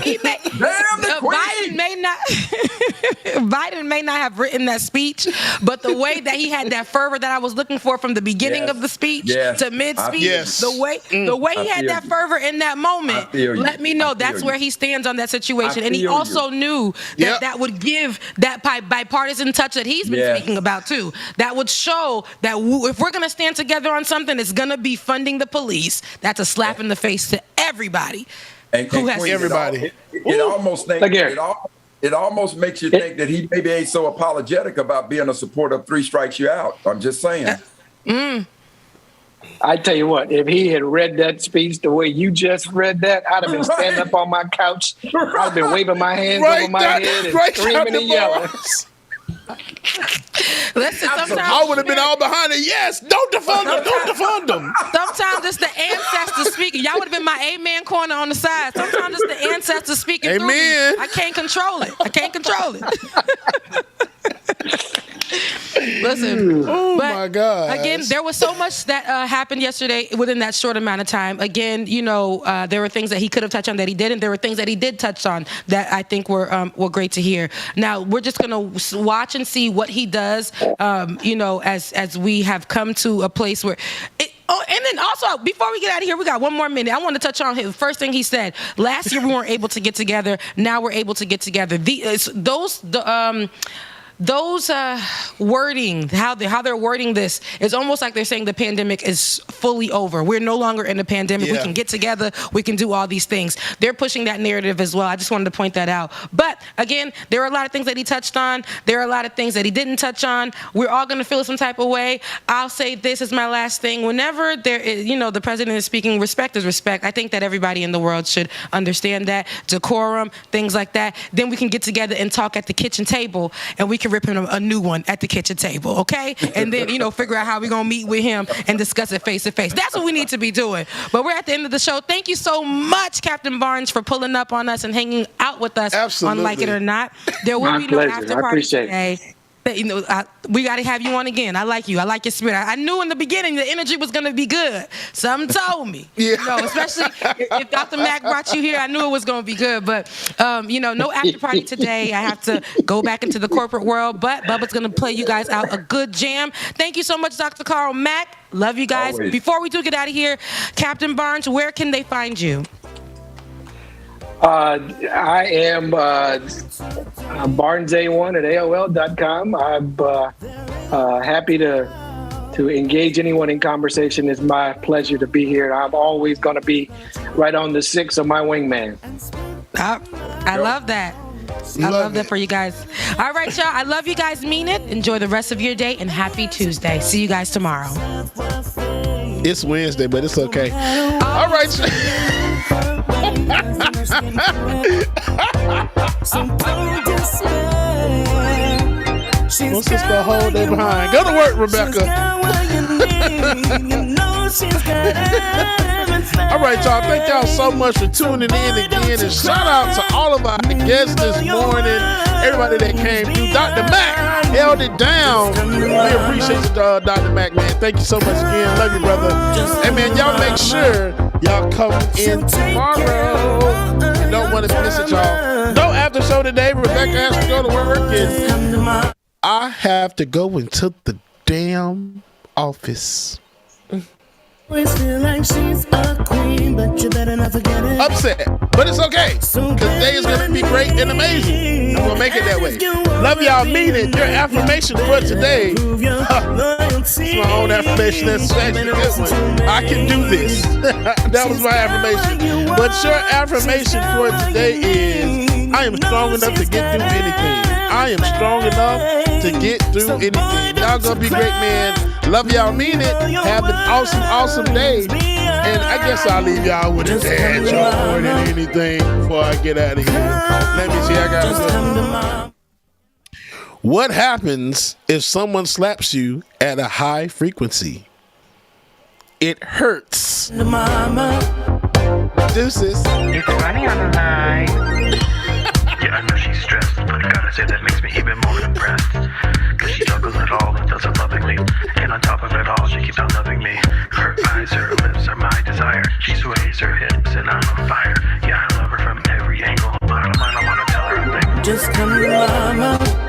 Biden may not have written that speech, but the way that he had that fervor that I was looking for from the beginning of the speech to mid-speech, the way he had that fervor in that moment, let me know that's where he stands on that situation. And he also knew that that would give that bipartisan touch that he's been speaking about too. That would show that if we're going to stand together on something, it's going to be funding the police. That's a slap in the face to everybody. Who has everybody? It almost makes you think that he maybe ain't so apologetic about being a supporter of 3 Strikes You Out. I'm just saying. I tell you what, if he had read that speech the way you just read that, I'd have been standing up on my couch. I'd have been waving my hands over my head and screaming and yelling. Listen, sometimes I would have been all behind it. Yes, don't defund them. Don't defund them. Sometimes it's the ancestors speaking. Y'all would have been my amen corner on the side. Sometimes it's the ancestors speaking through me. I can't control it. Listen, my God! Again, there was so much that happened yesterday within that short amount of time. Again, there were things that he could have touched on that he didn't. There were things that he did touch on that I think were great to hear. Now we're just gonna watch and see what he does. As we have come to a place where. And then also, before we get out of here, we got one more minute. I want to touch on the first thing he said. Last year we weren't able to get together. Now we're able to get together. Those wording, how they're wording this, is almost like they're saying the pandemic is fully over. We're no longer in a pandemic. We can get together. We can do all these things. They're pushing that narrative as well. I just wanted to point that out. But again, there are a lot of things that he touched on. There are a lot of things that he didn't touch on. We're all going to feel some type of way. I'll say this is my last thing. Whenever there is, the president is speaking, respect is respect. I think that everybody in the world should understand that. Decorum, things like that. Then we can get together and talk at the kitchen table, and we can rip him a new one at the kitchen table, okay? And then, figure out how we're going to meet with him and discuss it face to face. That's what we need to be doing. But we're at the end of the show. Thank you so much, Captain Barnes, for pulling up on us and hanging out with us on Like It or Not. There will be no after party today. We got to have you on again. I like you. I like your spirit. I knew in the beginning the energy was going to be good. Something told me. Especially if Dr. Mack brought you here, I knew it was going to be good. But, no after party today. I have to go back into the corporate world. But Bubba's going to play you guys out a good jam. Thank you so much, Dr. Carl Mack. Love you guys. Always. Before we do get out of here, Captain Barnes, where can they find you? I am BarnesA1 at AOL.com. I'm happy to engage anyone in conversation. It's my pleasure to be here. I'm always going to be right on the 6 of my wingman. I love that. I love that for you guys. All right, y'all. I love you guys. Mean it. Enjoy the rest of your day and happy Tuesday. See you guys tomorrow. It's Wednesday, but it's okay. All right. What's this to hold them behind? Go to work, Rebecca. All right, y'all. Thank y'all so much for tuning in again. And shout out to all of our guests this morning. Everybody that came through. Dr. Mack held it down. We appreciate you, Dr. Mack, man. Thank you so much again. Love you, brother. Hey, man, y'all make sure y'all come in tomorrow. You don't want to miss it, y'all. No after show today. Rebecca has to go to work. And I have to go into the damn office. Always feel like she's a queen, but you better not forget it. Upset, but it's okay. Because today is going to be great and amazing. I'm going to make it that way. Love y'all, mean it. Your affirmation for today. It's my own affirmation. That's actually a good one. I can do this. That was my affirmation. But your affirmation for today is, I am strong enough to get through anything. I am strong enough to get through anything. Y'all going to be great, man. Love y'all, mean it. Have an awesome, awesome day. And I guess I'll leave y'all with a dad joke more than anything before I get out of here. Let me see. I got What happens if someone slaps you at a high frequency? It hurts. Deuces. It's Ronnie on the line. Yeah, I know she's stressed, but I gotta say that makes me even more impressed. Cause she juggles it all and does it lovingly. And on top of it all, she keeps on loving me. Her eyes, her lips are my desire. She sways her hips and I'm on fire. Yeah, I love her from every angle, but I don't wanna tell her a thing. Just come to mama.